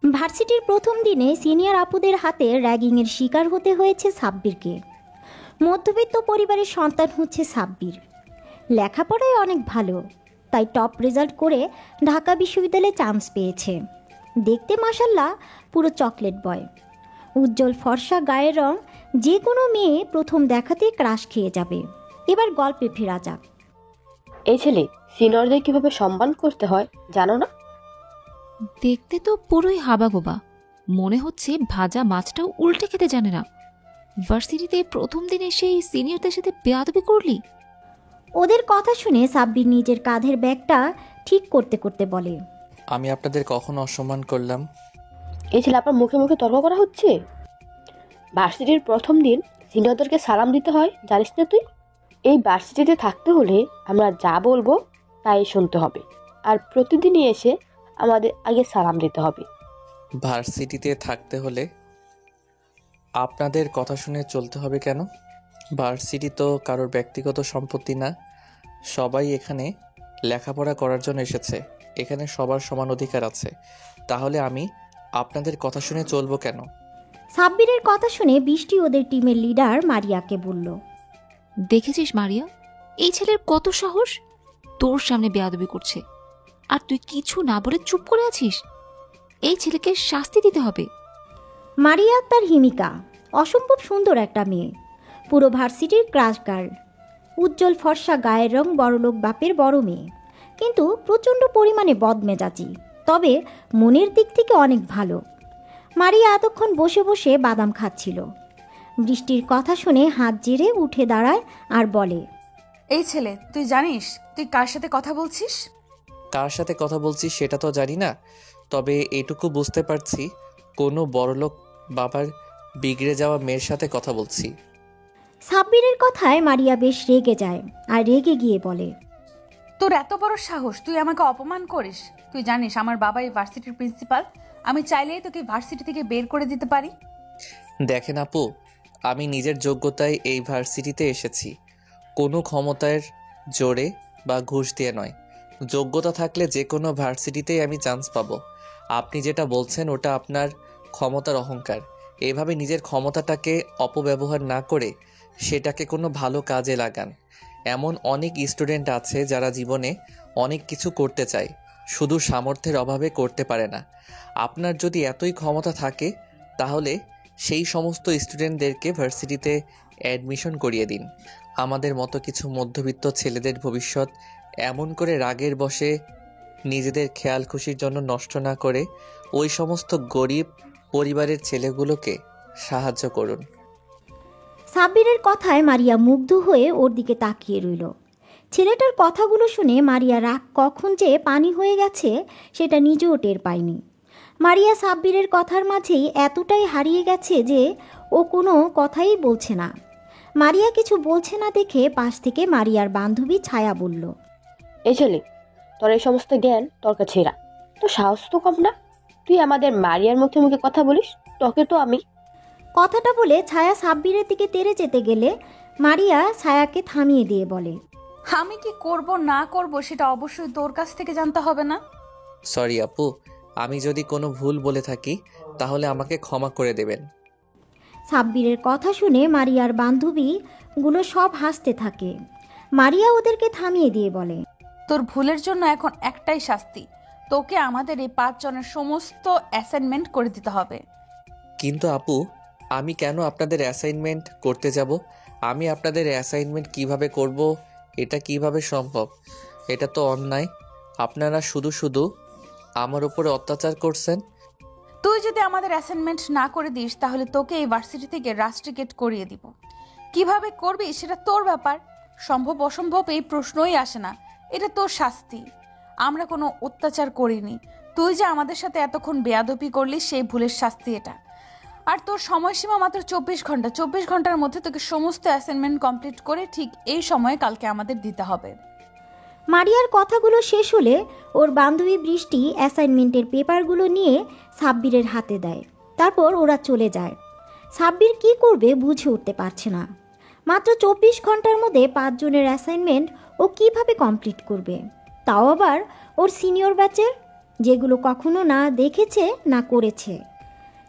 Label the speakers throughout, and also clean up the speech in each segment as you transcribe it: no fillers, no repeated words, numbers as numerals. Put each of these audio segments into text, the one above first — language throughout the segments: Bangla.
Speaker 1: ভার্সিটির প্রথম দিনে সিনিয়র আপুদের হাতে র্যাগিংয়ের শিকার হতে হয়েছে সাব্বিরকে। মধ্যবিত্ত পরিবারের সন্তান হচ্ছে সাব্বির। লেখাপড়ায় অনেক ভালো, তাই টপ রেজাল্ট করে ঢাকা বিশ্ববিদ্যালয়ে চান্স পেয়েছে। দেখতে মাশাল্লাহ পুরো চকলেট বয়। উজ্জ্বল ফর্সা গায়ের রং, যে কোনো মেয়ে প্রথম দেখাতে ক্রাশ খেয়ে যাবে। এবার গল্পে ফেরা যাক।
Speaker 2: এই ছেলে সিনিয়রদের কিভাবে সম্মান করতে হয় জানো না?
Speaker 3: দেখতে তো পুরোই হাবাগোবা, মনে হচ্ছে ভাজা মাছটাও উল্টে খেতে জানে না। ভার্সিটিতে প্রথম দিনে সেই সিনিয়রদের সাথে বেয়াদবি করলি?
Speaker 1: ওদের কথা শুনে সাব্বির নিজের কাঁধের ব্যাগটা ঠিক করতে করতে বলে,
Speaker 4: আমি আপনাদের কখন অসম্মান করলাম?
Speaker 2: এই ছেলে আপনার মুখে মুখে তর্ক করা হচ্ছে। ভার্সিটির প্রথম দিন সিনিয়রদেরকে সালাম দিতে হয়, জানিস না তুই? এই ভার্সিটিতে থাকতে হলে আমরা যা বলবো তাই শুনতে হবে, আর প্রতিদিনই এসে আমাদের আগে সালাম দিতে হবে।
Speaker 4: ভার্সিটিতে থাকতে হলে আপনাদের কথা শুনে চলতে হবে কেন? ভার্সিটি তো কারোর ব্যক্তিগত সম্পত্তি না। সবাই এখানে লেখাপড়া করার জন্য এসেছে। এখানে সবার সমান অধিকার আছে। তাহলে আমি আপনাদের কথা শুনে চলবো কেন?
Speaker 1: সাব্বিরের কথা শুনে বৃষ্টি ওদের টিমের লিডার মারিয়াকে বলল,
Speaker 3: দেখেছিস মারিয়া, এই ছেলের কত সাহস, তোর সামনে বেয়াদবি করছে, আর তুই কিছু না বলে চুপ করে আছিস। এই ছেলেকে শাস্তি দিতে হবে।
Speaker 1: মারিয়া তার হিমিকা, অসম্ভব সুন্দর একটা মেয়ে, পুরো ভার্সিটির ক্রাশ গার্ল। উজ্জ্বল ফর্সা গায়ের রং, বড়লোক বাপের বড় মেয়ে, কিন্তু প্রচণ্ড পরিমাণে বদমেজাজি, তবে মনের দিক থেকে অনেক ভালো। মারিয়া এতক্ষণ বসে বসে বাদাম খাচ্ছিল। বৃষ্টির কথা শুনে হাত জেরে উঠে দাঁড়ায় আর বলে,
Speaker 5: এই ছেলে, তুই জানিস তুই কার সাথে কথা বলছিস?
Speaker 4: কার সাথে কথা বলছি সেটা তো জানি না, তবে এটুকু বুঝতে পারছি কোনো বড়লোক বাবার বিগড়ে যাওয়া মেয়ের সাথে কথা বলছি।
Speaker 1: সাব্বিরের কথায় মারিয়া বেশ রেগে যায়, আর রেগে গিয়ে বলে,
Speaker 5: তোর এত বড় সাহস, তুই আমাকে অপমান করিস? তুই জানিস আমার বাবা এই ভার্সিটির প্রিন্সিপাল, আমি চাইলেই তোকে ভার্সিটি থেকে বের করে দিতে পারি।
Speaker 4: দেখেন আপু, আমি নিজের যোগ্যতায় এই ভার্সিটিতে এসেছি, কোনো ক্ষমতার জোরে বা ঘুষ দিয়ে নয়। যোগ্যতা থাকলে যে কোনো ভার্সিটিতেই আমি চান্স পাবো। আপনি যেটা বলছেন ওটা আপনার ক্ষমতার অহংকার। এভাবে নিজের ক্ষমতাটাকে অপব্যবহার না করে সেটাকে কোনো ভালো কাজে লাগান। এমন অনেক স্টুডেন্ট আছে যারা জীবনে অনেক কিছু করতে চায়, শুধু সামর্থ্যের অভাবে করতে পারে না। আপনার যদি এতই ক্ষমতা থাকে তাহলে সেই সমস্ত স্টুডেন্টদেরকে ভার্সিটিতে অ্যাডমিশন করিয়ে দিন। আমাদের মতো কিছু মধ্যবিত্ত ছেলেদের ভবিষ্যৎ এমন করে রাগের বশে নিজেদের খেয়াল খুশির জন্য নষ্ট না করে ওই সমস্ত গরিব পরিবারের ছেলেগুলোকে সাহায্য করুন।
Speaker 1: সাব্বিরের কথায় মারিয়া মুগ্ধ হয়ে ওর দিকে তাকিয়ে রইল। ছেলেটার কথাগুলো শুনে মারিয়া রাগ কখন যে পানি হয়ে গেছে সেটা নিজেও টের পায়নি। মারিয়া সাব্বিরের কথার মাঝেই এতটাই হারিয়ে গেছে যে ও কোনো কথাই বলছে না। মারিয়া কিছু বলছে না দেখে পাশ থেকে মারিয়ার বান্ধবী ছায়া বলল,
Speaker 2: এই ছেলে, তোর এই সমস্ত জ্ঞান তোর কাছে এরা, তো সাহস তো কম না? তুই আমাদের মারিয়ার মুখে মুখে কথা বলিস? তোকে তো আমি।
Speaker 1: কথাটা বলে ছায়া সাব্বিরের দিকে তেড়ে যেতে গেলে মারিয়া ছায়াকে থামিয়ে দিয়ে বলে,
Speaker 5: আমি কি করব না করব সেটা অবশ্যই তোর কাছ থেকে জানতে হবে না?
Speaker 4: সরি আপু, আমি যদি কোনো ভুল বলে থাকি তাহলে আমাকে ক্ষমা করে দেবেন।
Speaker 1: সাব্বিরের কথা শুনে মারিয়ার বান্ধবীগুলো সব হাসতে থাকে। মারিয়া ওদেরকে থামিয়ে দিয়ে বলে,
Speaker 5: তোর ভুলের জন্য এখন একটাই শাস্তি, তোকে আমাদের এই 5 জনের সমস্ত অ্যাসাইনমেন্ট করে দিতে হবে।
Speaker 4: কিন্তু আপু, আমি কেন আপনাদের অ্যাসাইনমেন্ট করতে যাব? আমি আপনাদের অ্যাসাইনমেন্ট কিভাবে করব? এটা কিভাবে সম্ভব? এটা তো অন্যায়। আপনারা শুধু শুধু আমার উপরে অত্যাচার করছেন।
Speaker 5: তুই যদি আমাদের অ্যাসাইনমেন্ট না করে দিস তাহলে তোকে এই ভার্সিটি থেকে রাস্ট্রিকেট করিয়ে দিব। কিভাবে করবি সেটা তোর ব্যাপার। সম্ভব অসম্ভব এই প্রশ্নই আসে না, এটা তোর শাস্তি। আমরা কোনো অত্যাচার করিনি, তুই যে আমাদের সাথে এতক্ষণ বেয়াদবি করলি সেই ভুলের শাস্তি এটা। আর তোর সময়সীমা মাত্র 24 ঘন্টা। 24 ঘন্টার মধ্যে তোকে সমস্ত অ্যাসাইনমেন্ট কমপ্লিট করে ঠিক এই সময়ে কালকে আমাদের দিতে হবে।
Speaker 1: মারিয়ার কথাগুলো শেষ হলে ওর বান্ধবী বৃষ্টি অ্যাসাইনমেন্টের পেপারগুলো নিয়ে সাব্বিরের হাতে দেয়। তারপর ওরা চলে যায়। সাব্বির কী করবে বুঝে উঠতে পারছে না। মাত্র 24 ঘন্টার মধ্যে 5 জনের অ্যাসাইনমেন্ট ও কিভাবে কমপ্লিট করবে, তাও আবার ওর সিনিয়র ব্যাচের, যেগুলো কখনো না দেখেছে না করেছে।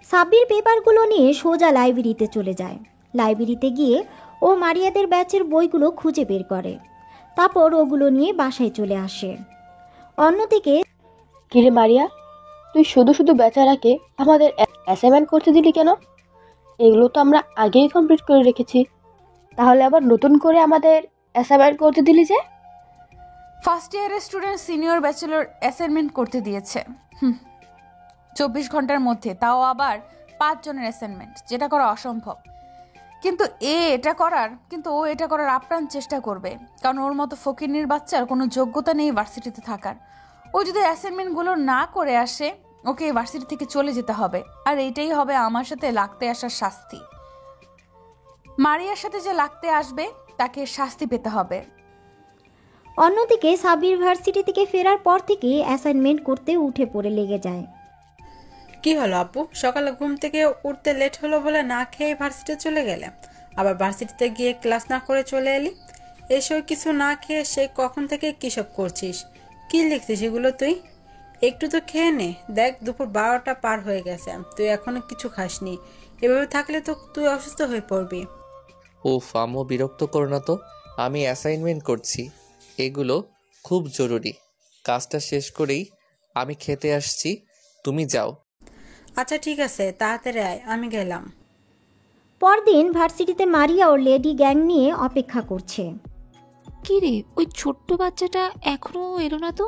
Speaker 1: সাব্বির পেপারগুলো নিয়ে সোজা লাইব্রেরিতে চলে যায়। লাইব্রেরিতে গিয়ে ও মারিয়াদের ব্যাচের বইগুলো খুঁজে বের করে, তারপর ওগুলো নিয়ে বাসায় চলে আসে। অন্যদিকে
Speaker 2: কিরে মারিয়া, তুই শুধু শুধু বেচারাকে আমাদের অ্যাসাইনমেন্ট করতে দিলি কেন? এগুলো তো আমরা আগেই কমপ্লিট করে রেখেছি, তাহলে আবার নতুন করে আমাদের অ্যাসাইনমেন্ট করতে দিলি যে?
Speaker 5: ফার্স্ট ইয়ারের স্টুডেন্ট সিনিয়র ব্যাচেলর অ্যাসাইনমেন্ট করতে দিয়েছে 24 ঘন্টার মধ্যে, তাও আবার 5 জনের অ্যাসাইনমেন্ট, যেটা করা অসম্ভব। কিন্তু ও এটা করার আপ্রাণ চেষ্টা করবে, কারণ ওর মতো ফকিন্নির বাচ্চার কোনো যোগ্যতা নেই ভার্সিটিতে থাকার। ও যদি অ্যাসাইনমেন্টগুলো না করে আসে, ওকে ভার্সিটি থেকে চলে যেতে হবে। আর এইটাই হবে আমার সাথে লাগতে আসার শাস্তি। মারিয়ার সাথে যে লাগতে আসবে তাকে শাস্তি পেতে হবে।
Speaker 1: অন্যদিকে সাব্বির ভার্সিটি থেকে ফেরার পর থেকে অ্যাসাইনমেন্ট করতে উঠে পড়ে লেগে যায়।
Speaker 6: কি হলো আপু, সকালে ঘুম থেকে উঠতে লেট হলো বলে না খেয়ে ভার্সিটি চলে গেলে, আবার ভার্সিটিতে গিয়ে ক্লাস না করে চলে এলি। এসব কিছু না খেয়ে সে কখন থেকে কী সব করছিস? কি লিখছিস এগুলো তুই? একটু তো খেয়ে নে, দেখ দুপুর 12টা পার হয়ে গেছে, তুই এখনো কিছু খাসনি। এভাবে থাকলে তো তুই অসুস্থ হয়ে পড়বি।
Speaker 4: উফ আম্মু, বিরক্ত করো না তো, আমি অ্যাসাইনমেন্ট করছি। এগুলো খুব জরুরি। কাজটা শেষ করেই আমি খেতে আসছি, তুমি যাও।
Speaker 6: আচ্ছা ঠিক আছে, তাড়াতাড়ি আয়, আমি গেলাম।
Speaker 1: পরদিন ভার্সিটিতে মারিয়া ওর লেডি গ্যাং নিয়ে অপেক্ষা করছে।
Speaker 3: কি রে, ওই ছোট্ট বাচ্চাটা এখনো এলো না তো?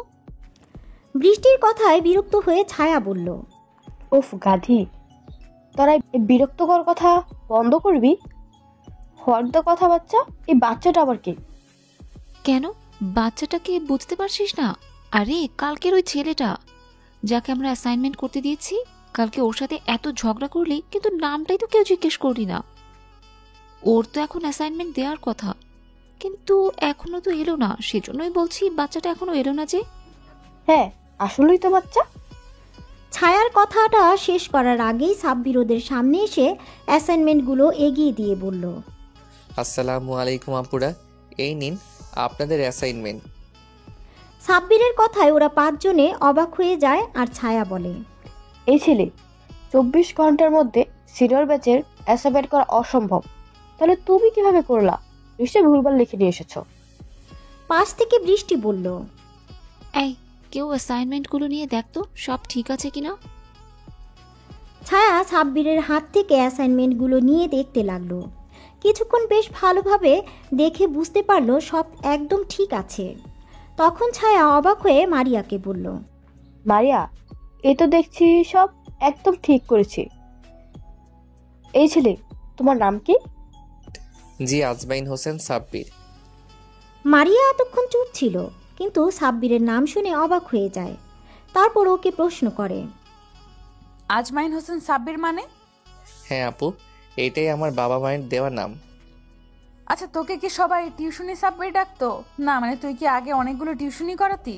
Speaker 1: বৃষ্টির কথায় বিরক্ত হয়ে ছায়া বলল,
Speaker 2: উফ গাধি, তোরা এই বিরক্তকর কথা বন্ধ করবি? হর্দ কথা বাচ্চা, এই বাচ্চাটা আবার কে?
Speaker 3: কেন, বাচ্চাটাকে বুঝতে পারছিস না? আরে কালকের ওই ছেলেটা যাকে আমরা অ্যাসাইনমেন্ট করতে দিয়েছি, কালকে ওর সাথে এত ঝগড়া করলি কিন্তু নামটাই তো কেউ জিজ্ঞেস করলি না। ওর তো এখন অ্যাসাইনমেন্ট দেওয়ার কথা, কিন্তু এখনো তো এলো না। সেজন্যই বলছি বাচ্চাটা এখনো এলো না যে।
Speaker 2: হ্যাঁ আসলেই তো বাচ্চা।
Speaker 1: ছায়ার কথাটা শেষ করার আগেই সাব্বির ওদের সামনে এসে অ্যাসাইনমেন্টগুলো এগিয়ে দিয়ে বলল,
Speaker 4: আসসালামু আলাইকুম আপুরা, এই নিন আপনাদের অ্যাসাইনমেন্ট।
Speaker 1: সাব্বিরের কথায় ওরা 5 জনে অবাক হয়ে যায় আর ছায়া বলে,
Speaker 2: এই ছেলে 24 ঘন্টার মধ্যে সিনিয়র ব্যাচের অ্যাসাইনমেন্ট করা অসম্ভব, তাহলে তুমি কিভাবে করলা? নিশ্চয়ই ভুলভাল লিখে নিয়ে এসেছো।
Speaker 1: পাশ থেকে বৃষ্টি বলল,
Speaker 3: এই কেউ অ্যাসাইনমেন্টগুলো নিয়ে দেখতো সব ঠিক আছে কিনা।
Speaker 1: ছায়া সাব্বিরের হাত থেকে অ্যাসাইনমেন্টগুলো নিয়ে দেখতে লাগলো। কিছুক্ষণ বেশ ভালোভাবে দেখে বুঝতে পারলো সব একদম ঠিক আছে। তখন ছায়া অবাক হয়ে মারিয়াকে বলল,
Speaker 2: মারিয়া, এ তো দেখছি সব একদম ঠিক করেছি। এই ছেলে, তোমার নাম কি?
Speaker 4: জি, আজমাইন হোসেন সাব্বির।
Speaker 1: মারিয়া এতক্ষণ চুপ ছিল, কিন্তু সাব্বিরের নাম শুনে অবাক হয়ে যায়। তারপর ওকে প্রশ্ন করে,
Speaker 5: আজমাইন হোসেন সাব্বির মানে?
Speaker 4: হ্যাঁ আপু, এটাই আমার বাবা মায়ের দেওয়া নাম।
Speaker 5: আচ্ছা, তোকে কি সবাই টিউশনি সাব্বির ডাকতো? না মানে তুই কি আগে অনেকগুলো টিউশনি করাতি?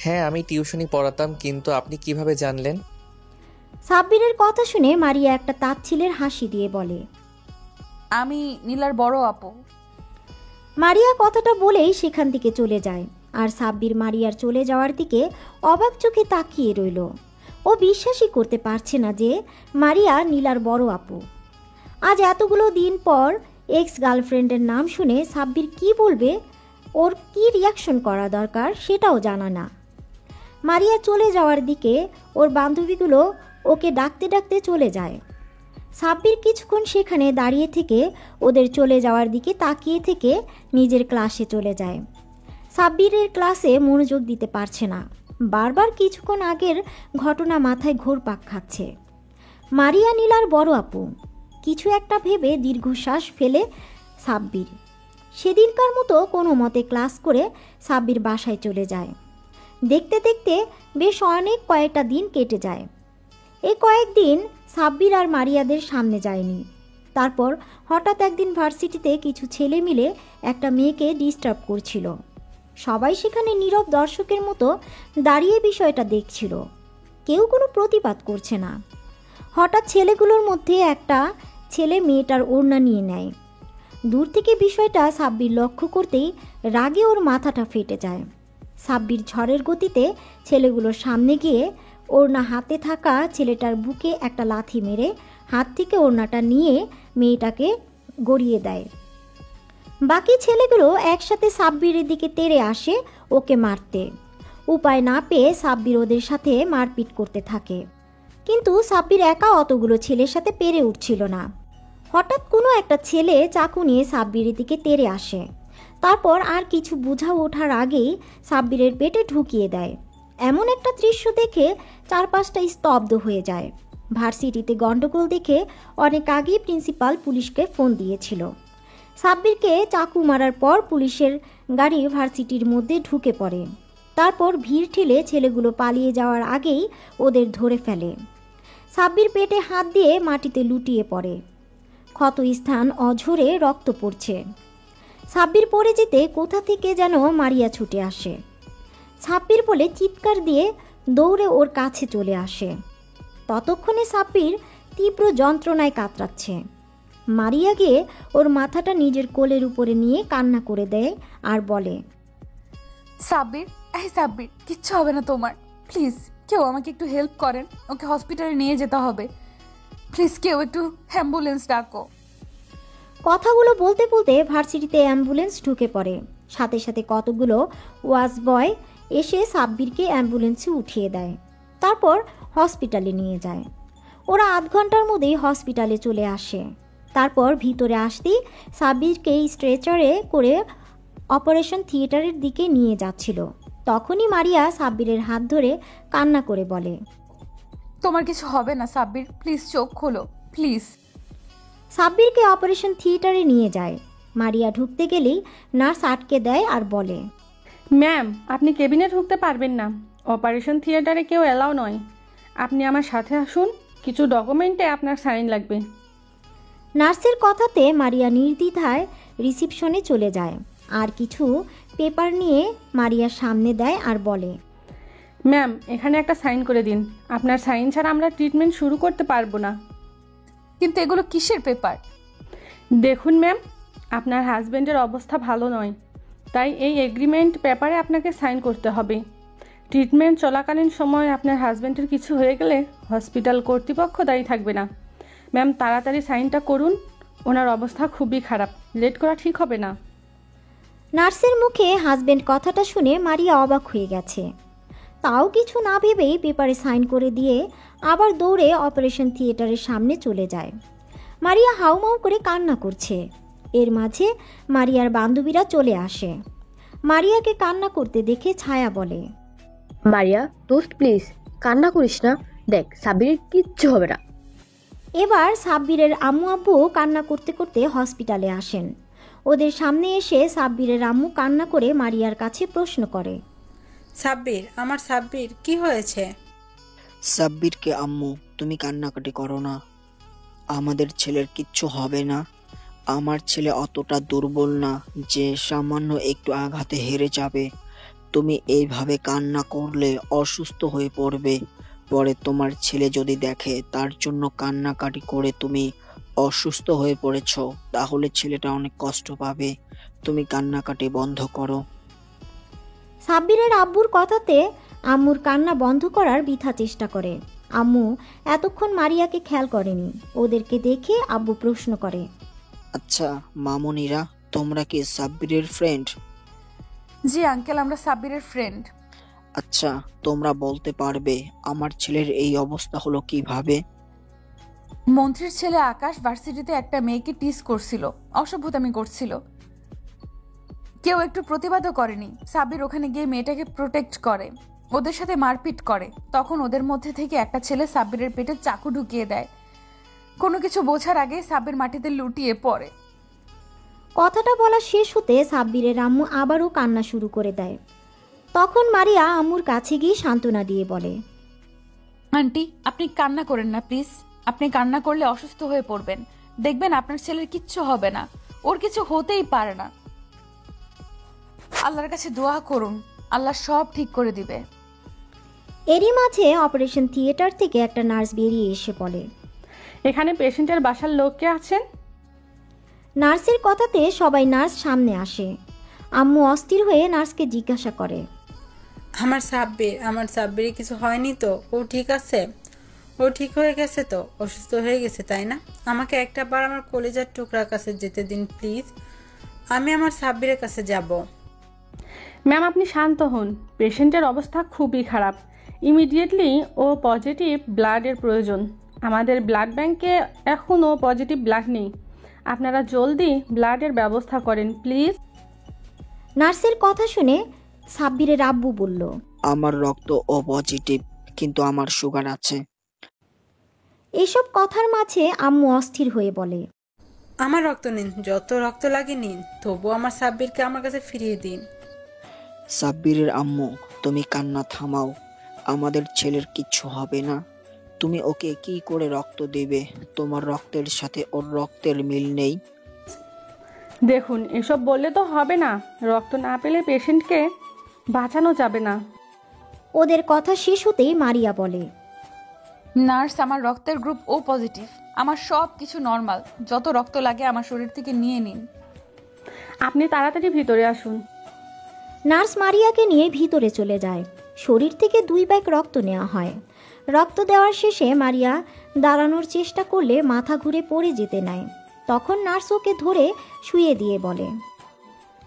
Speaker 4: হ্যাঁ, আমি টিউশনি পড়াতাম, কিন্তু আপনি কিভাবে জানলেন?
Speaker 1: সাব্বিরের কথা শুনে মারিয়া একটা তাচ্ছিলের হাসি দিয়ে বলে,
Speaker 5: আমি নীলার বড় আপু।
Speaker 1: মারিয়া কথাটা বলেই সেখান থেকে চলে যায়। আর সাব্বির মারিয়ার চলে যাওয়ার দিকে অবাক চোখে তাকিয়ে রইল। ও বিশ্বাসই করতে পারছে না যে মারিয়া নীলার বড় আপু। আজ এতগুলো দিন পর এক্স গার্লফ্রেন্ডের নাম শুনে সাব্বির কি বলবে, ওর কি রিয়াকশন করা দরকার সেটাও জানা না। মারিয়া চলে যাওয়ার দিকে ওর বান্ধবীগুলো ওকে ডাকতে ডাকতে চলে যায়। সাব্বির কিছুক্ষণ সেখানে দাঁড়িয়ে থেকে ওদের চলে যাওয়ার দিকে তাকিয়ে থেকে নিজের ক্লাসে চলে যায়। সাব্বিরের ক্লাসে মনোযোগ দিতে পারছে না, বারবার কিছুক্ষণ আগের ঘটনা মাথায় ঘোরপাক খাচ্ছে। মারিয়া নীলার বড় আপু, কিছু একটা ভেবে দীর্ঘশ্বাস ফেলে সাব্বির সেদিনকার মতো কোনো মতে ক্লাস করে সাব্বির বাসায় চলে যায়। দেখতে দেখতে বেশ কয়েকটা দিন কেটে যায়। এই কয়েকদিন সাব্বির আর মারিয়াদের সামনে যায়নি। তারপর হঠাৎ একদিন ভার্সিটিতে কিছু ছেলে মিলে একটা মেয়েকে ডিস্টার্ব করছিল। সবাই সেখানে নীরব দর্শকের মতো দাঁড়িয়ে বিষয়টা দেখছিল, কেউ কোনো প্রতিবাদ করছে না। হঠাৎ ছেলেগুলোর মধ্যে একটা ছেলে মেয়েটার ওড়না নিয়ে নেয়। দূর থেকে বিষয়টা সাব্বির লক্ষ্য করতেই রাগে ওর মাথাটা ফেটে যায়। সাব্বির ঝড়ের গতিতে ছেলেগুলোর সামনে গিয়ে ওড়না হাতে থাকা ছেলেটার বুকে একটা লাথি মেরে হাত থেকে ওড়নাটা নিয়ে মেয়েটাকে গড়িয়ে দেয়। বাকি ছেলেগুলো একসাথে সাব্বিরের দিকে তেড়ে আসে ওকে মারতে। উপায় না পেয়ে সাব্বির ওদের সাথে মারপিট করতে থাকে, কিন্তু সাব্বির একা অতগুলো ছেলের সাথে পেরে উঠছিল না। হঠাৎ কোনো একটা ছেলে চাকু নিয়ে সাব্বিরের দিকে তেড়ে আসে। তারপর আর কিছু বোঝা ওঠার আগেই সাব্বিরের পেটে ঢুকিয়ে দেয়। এমন একটা দৃশ্য দেখে চারপাশটা স্তব্ধ হয়ে যায়। ভার্সিটিতে গন্ডগোল দেখে অনেক আগেই প্রিন্সিপাল পুলিশকে ফোন দিয়েছিল। সাব্বিরকে চাকু মারার পর পুলিশের গাড়ি ভার্সিটির মধ্যে ঢুকে পড়ে। তারপর ভিড় ঠেলে ছেলেগুলো পালিয়ে যাওয়ার আগেই ওদের ধরে ফেলে। সাব্বির পেটে হাত দিয়ে মাটিতে লুটিয়ে পড়ে। ক্ষত স্থান অঝরে রক্ত পড়ছে। সাব্বির পড়ে যেতে কোথা থেকে যেন মারিয়া ছুটে আসে। সাব্বির বলে চিৎকার দিয়ে দৌড়ে ওর কাছে চলে আসে। ততক্ষণে সাব্বির তীব্র যন্ত্রণায় কাতরাচ্ছে। মারিয়া গিয়ে ওর মাথাটা নিজের কোলের উপরে নিয়ে কান্না করে দেয় আর বলে,
Speaker 5: সাব্বির, সাব্বির, কিচ্ছু হবে না তোমার। প্লিজ কেউ আমাকে একটু হেল্প করেন, ওকে হসপিটালে নিয়ে যেতে হবে। প্লিজ কেউ একটু অ্যাম্বুলেন্স ডাকো।
Speaker 1: কথাগুলো বলতে বলতে ভার্সিটিতে অ্যাম্বুলেন্স ঢুকে পড়ে। সাথে সাথে কতগুলো ওয়াচ বয় এসে সাব্বিরকে অ্যাম্বুলেন্সে উঠিয়ে দেয়। তারপর হসপিটালে নিয়ে যায়। ওরা আধ ঘন্টার মধ্যেই হসপিটালে চলে আসে। তারপর ভিতরে আসতেই সাব্বিরকে স্ট্রেচারে করে অপারেশন থিয়েটারের দিকে নিয়ে যাচ্ছিল। তখনই মারিয়া সাব্বিরের হাত ধরে কান্না করে বলে,
Speaker 5: তোমার কিছু হবে না সাব্বির, প্লিজ চোখ খোলো প্লিজ।
Speaker 1: সাব্বিরকে অপারেশন থিয়েটারে নিয়ে যায়। মারিয়া ঢুকতে গেলেই নার্স আটকে দেয় আর বলে,
Speaker 7: ম্যাম, আপনি কেবিনে ঢুকতে পারবেন না। অপারেশন থিয়েটারে কেউ অ্যালাউ নয়। আপনি আমার সাথে আসুন, কিছু ডকুমেন্টে আপনার সাইন লাগবে।
Speaker 1: নার্সের কথাতে মারিয়া নির্দ্বিধায় রিসিপশনে চলে যায় আর কিছু পেপার নিয়ে মারিয়ার সামনে দেয় আর বলে,
Speaker 7: ম্যাম, এখানে একটা সাইন করে দিন। আপনার সাইন ছাড়া আমরা ট্রিটমেন্ট শুরু করতে পারবো না।
Speaker 5: কিন্তু এগুলো কিসের পেপার?
Speaker 7: দেখুন ম্যাম, আপনার হাজব্যান্ডের অবস্থা ভালো নয়, তাই এই এগ্রিমেন্ট পেপারে আপনাকে সাইন করতে হবে। ট্রিটমেন্ট চলাকালীন সময় আপনার হাজব্যান্ডের কিছু হয়ে গেলে হসপিটাল কর্তৃপক্ষ দায়ী থাকবে না। ম্যাম, তাড়াতাড়ি সাইনটা করুন, ওনার অবস্থা খুবই খারাপ, লেট করা ঠিক হবে না।
Speaker 1: নার্সের মুখে হাজবেন্ড কথাটা শুনে মারিয়া অবাক হয়ে গেছে। তাও কিছু না ভেবেই পেপারে সাইন করে দিয়ে আবার দৌড়ে অপারেশন থিয়েটারের সামনে চলে যায়। মারিয়া হাউমাউ করে কান্না করছে। এর মাঝে মারিয়ার বান্ধবীরা চলে আসে। মারিয়াকে কান্না করতে দেখে ছায়া বলে,
Speaker 2: মারিয়া দোস্ত প্লিজ কান্না করিস না, দেখ সাব্বিরের কিচ্ছু হবে না।
Speaker 1: এবার সাব্বিরের আম্মু আব্বু কান্না করতে করতে হসপিটালে আসেন। ওদের সামনে এসে সাব্বিরের আম্মু কান্না করে মারিয়ার কাছে প্রশ্ন করে,
Speaker 6: সাব্বির, আমার সাব্বির, কি হয়েছে?
Speaker 8: সাব্বিরকে আম্মু, তুমি কান্নাকাটি করো না, আমাদের ছেলের কিচ্ছু হবে না। আমার ছেলে অতটা দুর্বল না যে সামান্য একটু আঘাতে হেরে যাবে। তুমি এইভাবে কান্না করলে অসুস্থ হয়ে পড়বে। পরে তোমার ছেলে যদি দেখে তার জন্য কান্নাকাটি করে তুমি অসুস্থ হয়ে পড়েছ, তাহলে ছেলেটা অনেক কষ্ট পাবে। তুমি কান্নাকাটি বন্ধ করো।
Speaker 1: সাব্বিরের আব্বুর কথাতে আম্মুর কান্না বন্ধ করার বৃথা চেষ্টা করে। আম্মু এতক্ষণ মারিয়াকে খেয়াল করেনি। ওদেরকে দেখে আব্বু প্রশ্ন করে,
Speaker 8: আচ্ছা মামুনিরা, তোমরা কি সাব্বিরের ফ্রেন্ড?
Speaker 5: জি আঙ্কেল, আমরা সাব্বিরের ফ্রেন্ড।
Speaker 8: আচ্ছা, তোমরা বলতে পারবে আমার ছেলের এই অবস্থা হলো কিভাবে?
Speaker 5: মন্ত্রীর ছেলে আকাশ ভার্সিটিতে একটা মেয়েকে টিস করছিল, অসভ্যতামি করছিল। কেউ একটু প্রতিবাদও করেনি। সাব্বির ওখানে গিয়ে মেয়েটাকে প্রোটেক্ট করে, ওদের সাথে মারপিট করে। তখন ওদের মধ্যে থেকে একটা ছেলে সাব্বিরের পেটে চাকু ঢুকিয়ে দেয়। কোনো কিছু বোঝার আগেই সাব্বির মাটিতে লুটিয়ে পড়ে।
Speaker 1: কথাটা বলা শেষ হতে সাব্বিরের আম্মু আবারও কান্না শুরু করে দেয়। তখন মারিয়া আম্মুর কাছে গিয়ে সান্ত্বনা দিয়ে বলে,
Speaker 5: আন্টি, আপনি কান্না করেন না প্লিজ। আপনি কান্না করলে অসুস্থ হয়ে পড়বেন। দেখবেন আপনার ছেলের কিচ্ছু হবে না, ওর কিছু হতেই পারে না। আল্লাহর কাছে দোয়া করুন, আল্লাহ সব ঠিক করে দিবে।
Speaker 1: এরই মাঝে অপারেশন থিয়েটার থেকে একটা নার্স বেরিয়ে এসে বলে,
Speaker 7: এখানে পেশেন্টের বাসার লোক কে আছেন?
Speaker 1: নার্সের কথাতে সবাই নার্স সামনে আসে। আম্মু অস্থির হয়ে নার্সকে জিজ্ঞাসা করে,
Speaker 6: আমার সাব্বির কিছু হয়নি তো? ও ঠিক আছে? ও ঠিক হয়ে গেছে তো? অসুস্থ হয়ে গেছে তাই না? আমাকে একটা বার আমার কলেজার টুকরার কাছে যেতে দিন প্লিজ। আমি আমার সাব্বিরের কাছে যাব।
Speaker 7: ম্যাম আপনি শান্ত হন, পেশেন্টের অবস্থা খুবই খারাপ। ইমিডিয়েটলি ও পজিটিভ ব্লাডের প্রয়োজন। আমাদের ব্লাড ব্যাংকে এখন ও পজিটিভ ব্লাড নেই। আপনারা জলদি ব্লাডের ব্যবস্থা করেন প্লিজ।
Speaker 1: নার্সের কথা শুনে সাব্বিরের আব্বু বলল,
Speaker 8: আমার রক্ত ও পজিটিভ, কিন্তু আমার সুগার আছে।
Speaker 1: এসব কথার মাঝে আম্মু অস্থির হয়ে বলে,
Speaker 6: আমার রক্ত নিন, যত রক্ত লাগে নিন, তবু আমার সাব্বিরকে আমার কাছে ফিরিয়ে দিন।
Speaker 8: সাব্বিরের আম্মু, তুমি কান্না থামাও। আমাদের ছেলের কিচ্ছু হবে না। তুমি ওকে কি করে রক্ত দেবে? তোমার রক্তের সাথে ওর রক্তের মিল নেই।
Speaker 7: দেখুন এসব বললে তো হবে না, রক্ত না পেলে পেশেন্টকে বাঁচানো যাবে না।
Speaker 1: ওদের কথা শেষ হতেই মারিয়া বলে,
Speaker 5: নার্স, আমার রক্তের গ্রুপ ও পজিটিভ। আমার সব কিছু নর্মাল। যত রক্ত লাগে আমার শরীর থেকে নিয়ে নিন।
Speaker 7: আপনি তাড়াতাড়ি ভিতরে আসুন।
Speaker 1: নার্স মারিয়াকে নিয়ে ভিতরে চলে যায়। শরীর থেকে 2 ব্যাগ রক্ত নেওয়া হয়। রক্ত দেওয়ার শেষে মারিয়া দাঁড়ানোর চেষ্টা করলে মাথা ঘুরে পড়ে যেতে নেয়। তখন নার্স ওকে ধরে শুয়ে দিয়ে বলে,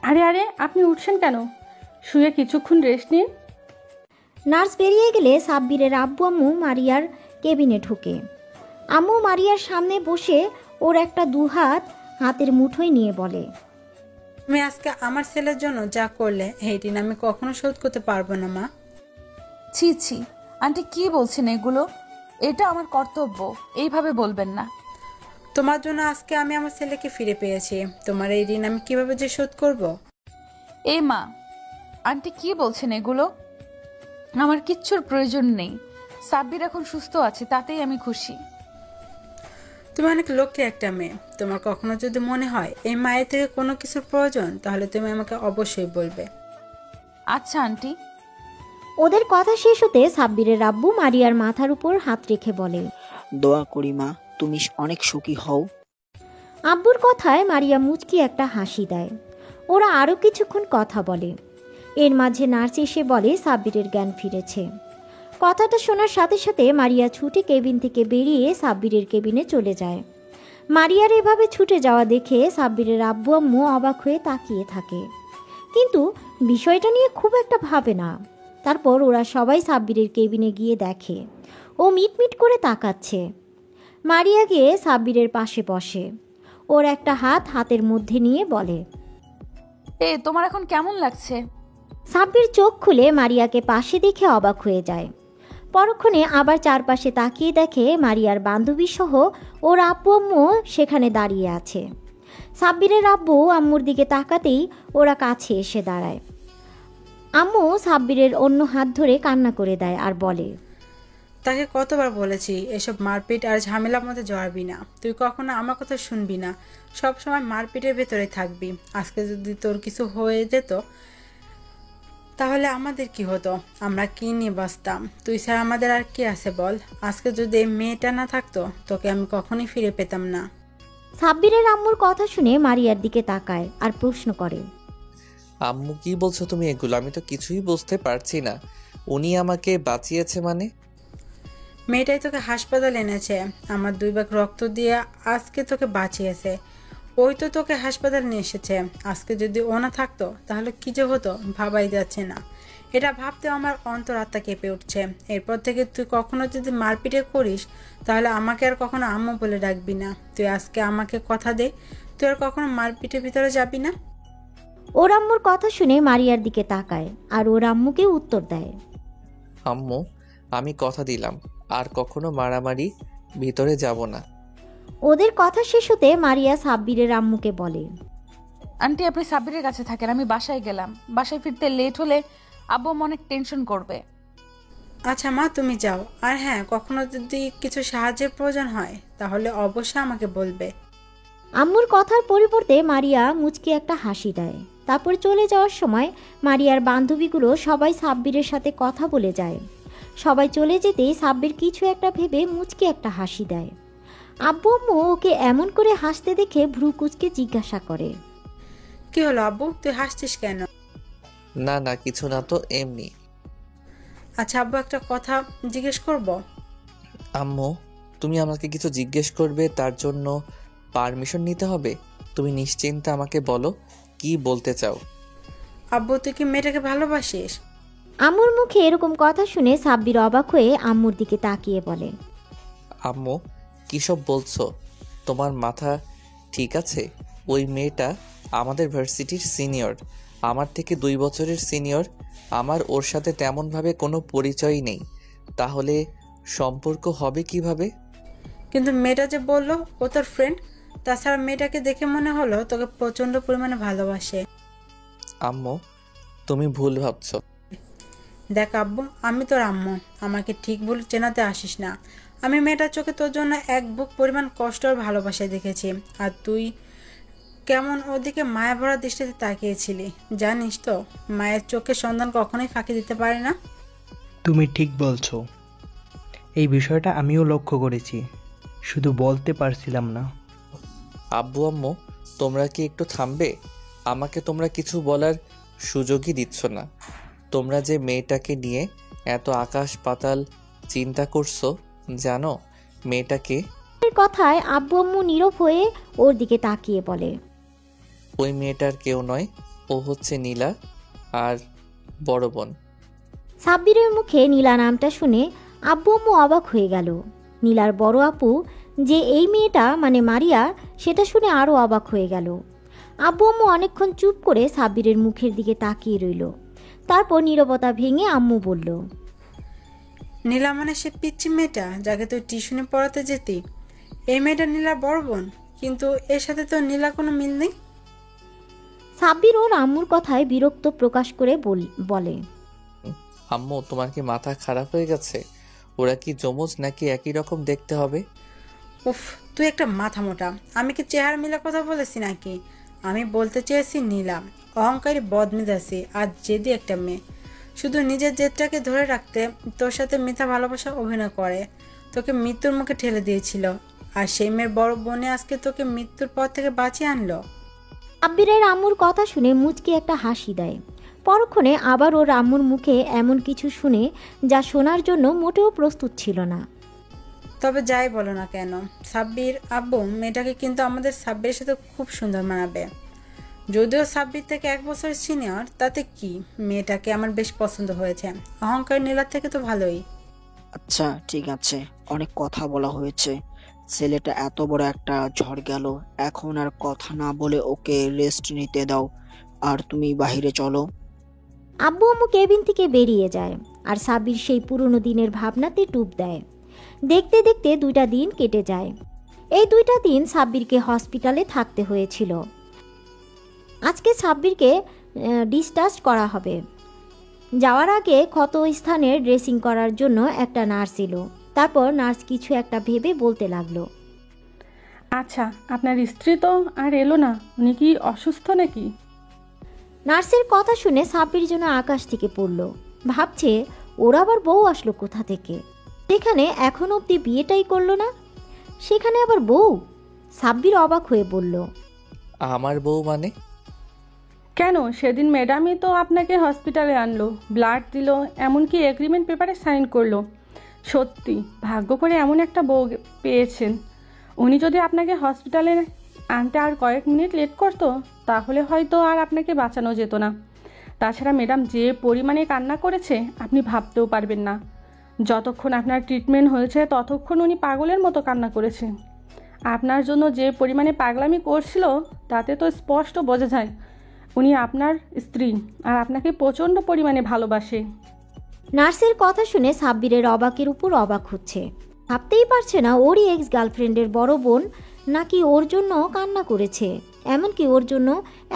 Speaker 7: আরে আরে আপনি উঠছেন কেন? শুয়ে কিছুক্ষণ রেস্ট নিন।
Speaker 1: নার্স বেরিয়ে গেলে সাব্বিরের আব্বু আম্মু মারিয়ার কেবিনে ঢোকে। আম্মু মারিয়ার সামনে বসে ওর একটা দুহাত হাতের মুঠোয় নিয়ে বলে,
Speaker 6: তুমি আজকে আমার ছেলের জন্য যা করলে এই ঋণ আমি কখনো শোধ করতে পারবো না মা।
Speaker 5: ছি ছি, আন্টি কি বলছেন এগুলো? এটা আমার কর্তব্য, এইভাবে বলবেন না।
Speaker 6: তোমার জন্য আজকে আমি আমার ছেলেকে ফিরে পেয়েছি। তোমার এই ঋণ আমি কিভাবে যে শোধ করব?
Speaker 5: এ মা, আন্টি কি বলছেন এগুলো? আমার কিচ্ছুর প্রয়োজন নেই। সাব্বির এখন সুস্থ আছে, তাতেই আমি খুশি।
Speaker 6: তুমি অনেক লক্ষ্যে একটা মেয়ে। তোমার কখনো যদি মনে হয় এই মায়ের থেকে কোনো কিছুর প্রয়োজন, তাহলে তুমি আমাকে অবশ্যই বলবে।
Speaker 5: আচ্ছা আন্টি।
Speaker 1: ওদের কথা শেষ হতে সাব্বিরের আব্বু মারিয়ার মাথার উপর হাত রেখে বলে,
Speaker 8: দোয়া করি মা, তুমি অনেক সুখী হও।
Speaker 1: আব্বুর কথায় মারিয়া মুচকি একটা হাসি দেয়। ওরা আরও কিছুক্ষণ কথা বলে। এর মাঝে নার্স এসে বলে সাব্বিরের জ্ঞান ফিরেছে। কথাটা শোনার সাথে সাথে মারিয়া ছুটে কেবিন থেকে বেরিয়ে সাব্বিরের কেবিনে চলে যায়। মারিয়ার এভাবে ছুটে যাওয়া দেখে সাব্বিরের আব্বু আম্মু অবাক হয়ে তাকিয়ে থাকে, কিন্তু বিষয়টা নিয়ে খুব একটা ভাবে না। তারপর ওরা সবাই সাব্বিরের কেবিনে গিয়ে দেখে ও মিটমিট করে তাকাচ্ছে। মারিয়া গিয়ে সাব্বিরের পাশে বসে। ওর একটা হাত হাতের মধ্যে নিয়ে বলে,
Speaker 5: তোমার এখন কেমন লাগছে?
Speaker 1: সাব্বির চোখ খুলে মারিয়াকে পাশে দেখে অবাক হয়ে যায়। পরক্ষণে আবার চারপাশে তাকিয়ে দেখে মারিয়ার বান্ধবী সহ ওর আব্বু আম্মু সেখানে দাঁড়িয়ে আছে। সাব্বিরের আব্বু আম্মুর দিকে তাকাতেই ওরা কাছে এসে দাঁড়ায়। আম্মু সাব্বিরের অন্য হাত ধরে কান্না করে দেয় আর বলে,
Speaker 6: তাকে কতবার বলেছি এসব মারপিট আর ঝামেলার মধ্যে জড়াবি না। তুই কখনো আমার কথা শুনবি না, সব সময় মারপিটের ভেতরে থাকবি। আজকে যদি তোর কিছু হয়ে যেত তাহলে আমাদের কি হতো? আমরা কি নিয়ে বাঁচতাম? তুই ছাড়া আমাদের আর কি আছে বল? আজকে যদি এই মেয়েটা না থাকতো, তোকে আমি কখনোই ফিরে পেতাম না।
Speaker 1: সাব্বিরের আম্মুর কথা শুনে মারিয়ার দিকে তাকায় আর প্রশ্ন করে,
Speaker 4: আম্মু কি বলছো তুমি এগুলো? আমি তো কিছুই বুঝতে পারছি না। উনি আমাকে বাঁচিয়েছে মানে?
Speaker 6: মেয়েটাই তোকে হাসপাতাল এনেছে, আমার 2 ব্যাগ রক্ত দিয়ে আজকে তোকে বাঁচিয়েছে। ওই তো তোকে হাসপাতাল নিয়ে এসেছে। আজকে যদি ও না থাকতো তাহলে কি যে হতো ভাবাই যাচ্ছে না। এটা ভাবতে আমার অন্তরাত্মা কেঁপে উঠছে। এরপর থেকে তুই কখনো যদি মারপিটে করিস তাহলে আমাকে আর কখনো আম্মু বলে ডাকবি না। তুই আজকে আমাকে কথা দে, তুই আর কখনো মারপিটের ভিতরে যাবি না।
Speaker 1: ওর আম্মুর কথা শুনে মারিয়ার দিকে তাকায় আর ওর আম্মুকে উত্তর দেয়,
Speaker 4: আম্মু, আমি কথা দিলাম আর কখনো মারামারি ভিতরে যাব না।
Speaker 1: ওদের কথা শেষ হতে মারিয়া সাব্বিরের আম্মুকে বলে,
Speaker 5: আন্টি আপনি সাব্বিরের কাছে থাকেন, আমি বাসায় গেলাম। বাসায় ফিরতে লেট হলে আব্বু অনেক টেনশন করবে।
Speaker 6: আচ্ছা মা, তুমি যাও। আর হ্যাঁ, কখনো যদি কিছু সাহায্যের প্রয়োজন হয় তাহলে অবশ্যই আমাকে বলবে।
Speaker 1: আম্মুর কথার পরিবর্তে মারিয়া মুচকি একটা হাসি দেয়। তারপর চলে যাওয়ার সময় মারিয়ার বান্ধবীগুলো সবাই সাব্বিরের সাথে কথা বলে যায়। সবাই চলে যেতেই সাব্বির কিছু একটা ভেবে মুচকি একটা হাসি দেয়। আব্বু আম্মু ওকে এমন করে হাসতে দেখে ভ্রু কুচকে জিজ্ঞাসা করে,
Speaker 6: কি হলো আব্বু, তুই হাসছিস কেন?
Speaker 4: না না, কিছু না তো, এমনি।
Speaker 6: আচ্ছা আব্বু, একটা কথা জিজ্ঞেস করব?
Speaker 4: আম্মু, তুমি আমাকে কিছু জিজ্ঞেস করবে, তার জন্য পারমিশন নিতে হবে? তুমি নিশ্চিন্তে আমাকে বলো কি বলতে চাও।
Speaker 6: আব্বু, তুই কি মেয়েটাকে ভালোবাসিস?
Speaker 1: আম্মুর মুখে এরকম কথা শুনে সাব্বির অবাক হয়ে আম্মুর দিকে তাকিয়ে বলে,
Speaker 4: আম্মু, কী সব বলছো? তোমার মাথা ঠিক আছে? ওই মেয়েটা আমাদের ভার্সিটির সিনিয়র, আমার থেকে 2 বছরের সিনিয়র। আমার ওর সাথে তেমনভাবে কোনো পরিচয়ই নেই, তাহলে সম্পর্ক হবে কিভাবে?
Speaker 6: কিন্তু মেয়েটা যে বললো ও তোর ফ্রেন্ড, তাছাড়া মেয়েটাকে দেখে মনে হলো তোকে প্রচন্ড পরিমাণে ভালোবাসে।
Speaker 4: আম্মু, তুমি ভুল ভাবছো।
Speaker 6: দেখ আব্বু, আমি তোর আম্মু, আমাকে ঠিক ভুল চেনাতে আসিস না। আমি মেয়েটার চোখে তোর জন্য এক বুক পরিমাণ কষ্ট আর ভালোবাসা দেখেছি, আর তুই কেমন ওদিকে মায়া ভরা দৃষ্টিতে তাকিয়েছিলি। জানিস তো, মায়ের চোখে সন্তান কখনোই ফাঁকি দিতে পারে না।
Speaker 9: তুমি ঠিক বলছো, এই বিষয়টা আমিও লক্ষ্য করেছি, শুধু বলতে পারছিলাম না।
Speaker 4: আব্বু আম্মু, তোমরা কি একটু থামবে? আমাকে তোমরা কিছু বলার সুযোগই দিচ্ছ না। তোমরা যে মেয়েটাকে নিয়ে এত আকাশ পাতাল চিন্তা করছো, জানো মেয়েটাকে?
Speaker 1: এর কথায় আব্বু আম্মু নীরব হয়ে ওর দিকে তাকিয়ে বলে,
Speaker 4: ওই মেয়েটার কেউ নয়, ও হচ্ছে নীলা আর বড় বোন।
Speaker 1: সাব্বিরের মুখে নীলা নামটা শুনে আব্বু আম্মু অবাক হয়ে গেল। নীলার বড় আপু যে এই মেয়েটা মানে মারিয়া, সেটা শুনে আরও অবাক হয়ে গেল। আব্বু আম্মু অনেকক্ষণ চুপ করে সাব্বিরের মুখের দিকে তাকিয়ে রইল। তারপর নীরবতা ভেঙে আম্মু বলল,
Speaker 6: নীলা মানে সে পিচ্ছি মেয়েটা যাকে তুই টিউশনে পড়াতে যেতি? এই মেয়েটা নীলার বড় বোন, কিন্তু এর সাথে তো নীলা কোনো মিল নেই।
Speaker 1: সাব্বির ওর আম্মুর কথায় বিরক্ত প্রকাশ করে বলে,
Speaker 4: আম্মু, তোমার কি মাথা খারাপ হয়ে গেছে? ওরা কি যমজ নাকি একই রকম দেখতে হবে?
Speaker 6: উফ, তুই একটা মাথা মোটা। আমি কি চেহারা মিলা কথা বলেছি নাকি? আমি বলতে চেয়েছি নীলা অহংকারী, বদমেজাজি আর জেদি একটা মেয়ে। শুধু নিজের জেদটাকে ধরে রাখতে তোর সাথে মিথ্যা ভালোবাসা অভিনয় করে তোকে মৃত্যুর মুখে ঠেলে দিয়েছিল, আর সেই মেয়ের বড় বোনে আজকে তোকে মৃত্যুর পর থেকে বাঁচিয়ে আনলো।
Speaker 1: সাব্বিরের আম্মুর কথা শুনে মুচকি একটা হাসি দেয়। পরক্ষণে আবার ওর আম্মুর মুখে এমন কিছু শুনে যা শোনার জন্য মোটেও প্রস্তুত ছিল না।
Speaker 6: তবে যাই বলো না কেন সাব্বির আব্বু, মেয়েটাকে কিন্তু আমাদের সাব্বিরের সাথে খুব সুন্দর মানাবে। যদিও সাব্বির থেকে 1 বছর সিনিয়র, তাতে কি, মেয়েটাকে আমার বেশ পছন্দ হয়েছে। অহংকার নীলার থেকে তো ভালোই।
Speaker 8: আচ্ছা ঠিক আছে, অনেক কথা বলা হয়েছে। ছেলেটা এত বড় একটা ঝড় গেল, এখন আর কথা না বলে ওকে রেস্ট নিতে দাও, আর তুমি বাইরে চলো।
Speaker 1: আব্বু আম্মু কেবিন থেকে বেরিয়ে যায়, আর সাব্বির সেই পুরনো দিনের ভাবনাতে ডুব দেয়। দেখতে দেখতে 2টা দিন কেটে যায়। এই 2টা দিন সাব্বিরকে হসপিটালে থাকতে হয়েছিল। আজকে সাব্বিরকে ডিসচার্জ করা হবে। যাওয়ার আগে ক্ষত স্থানের ড্রেসিং করার জন্য একটা নার্স এলো। তারপর নার্স কিছু একটা ভেবে বলতে লাগলো,
Speaker 7: আচ্ছা, আপনার স্ত্রী তো আর এলো না, উনি কি অসুস্থ নাকি?
Speaker 1: নার্সের কথা শুনে সাব্বির যেন আকাশ থেকে পড়ল। ভাবছে ওর আবার বউ আসলো কোথা থেকে? সেখানে এখন অবধি বিয়েটাই করলো না, সেখানে আবার বউ। সাব্বির অবাক হয়ে বলল,
Speaker 4: আমার বউ মানে?
Speaker 7: কেন, সেদিন ম্যাডামই তো আপনাকে হসপিটালে আনলো, ব্লাড দিল, এমনকি এগ্রিমেন্ট পেপারে সাইন করলো। সত্যি ভাগ্য করে এমন একটা বউ পেয়েছেন। উনি যদি আপনাকে হসপিটালে আনতে আর কয়েক মিনিট লেট করতো, তাহলে হয়তো আর আপনাকে বাঁচানো যেত না। তাছাড়া ম্যাডাম যে পরিমাণে কান্না করেছে আপনি ভাবতেও পারবেন না। যতক্ষণ আপনার ট্রিটমেন্ট হয়েছে ততক্ষণ উনি পাগলের মতো কান্না করেছে। আপনার জন্য যে পরিমাণে পাগলামি করছিল তাতে তো স্পষ্ট বোঝা যায় উনি আপনার স্ত্রী আর আপনাকে প্রচণ্ড পরিমাণে ভালোবাসে।
Speaker 1: নার্সের কথা শুনে সাব্বিরের অবাকের উপর অবাক হচ্ছে। ভাবতেই পারছে না ওরই এক্স গার্লফ্রেন্ডের বড় বোন নাকি ওর জন্য কান্না করেছে, এমনকি ওর জন্য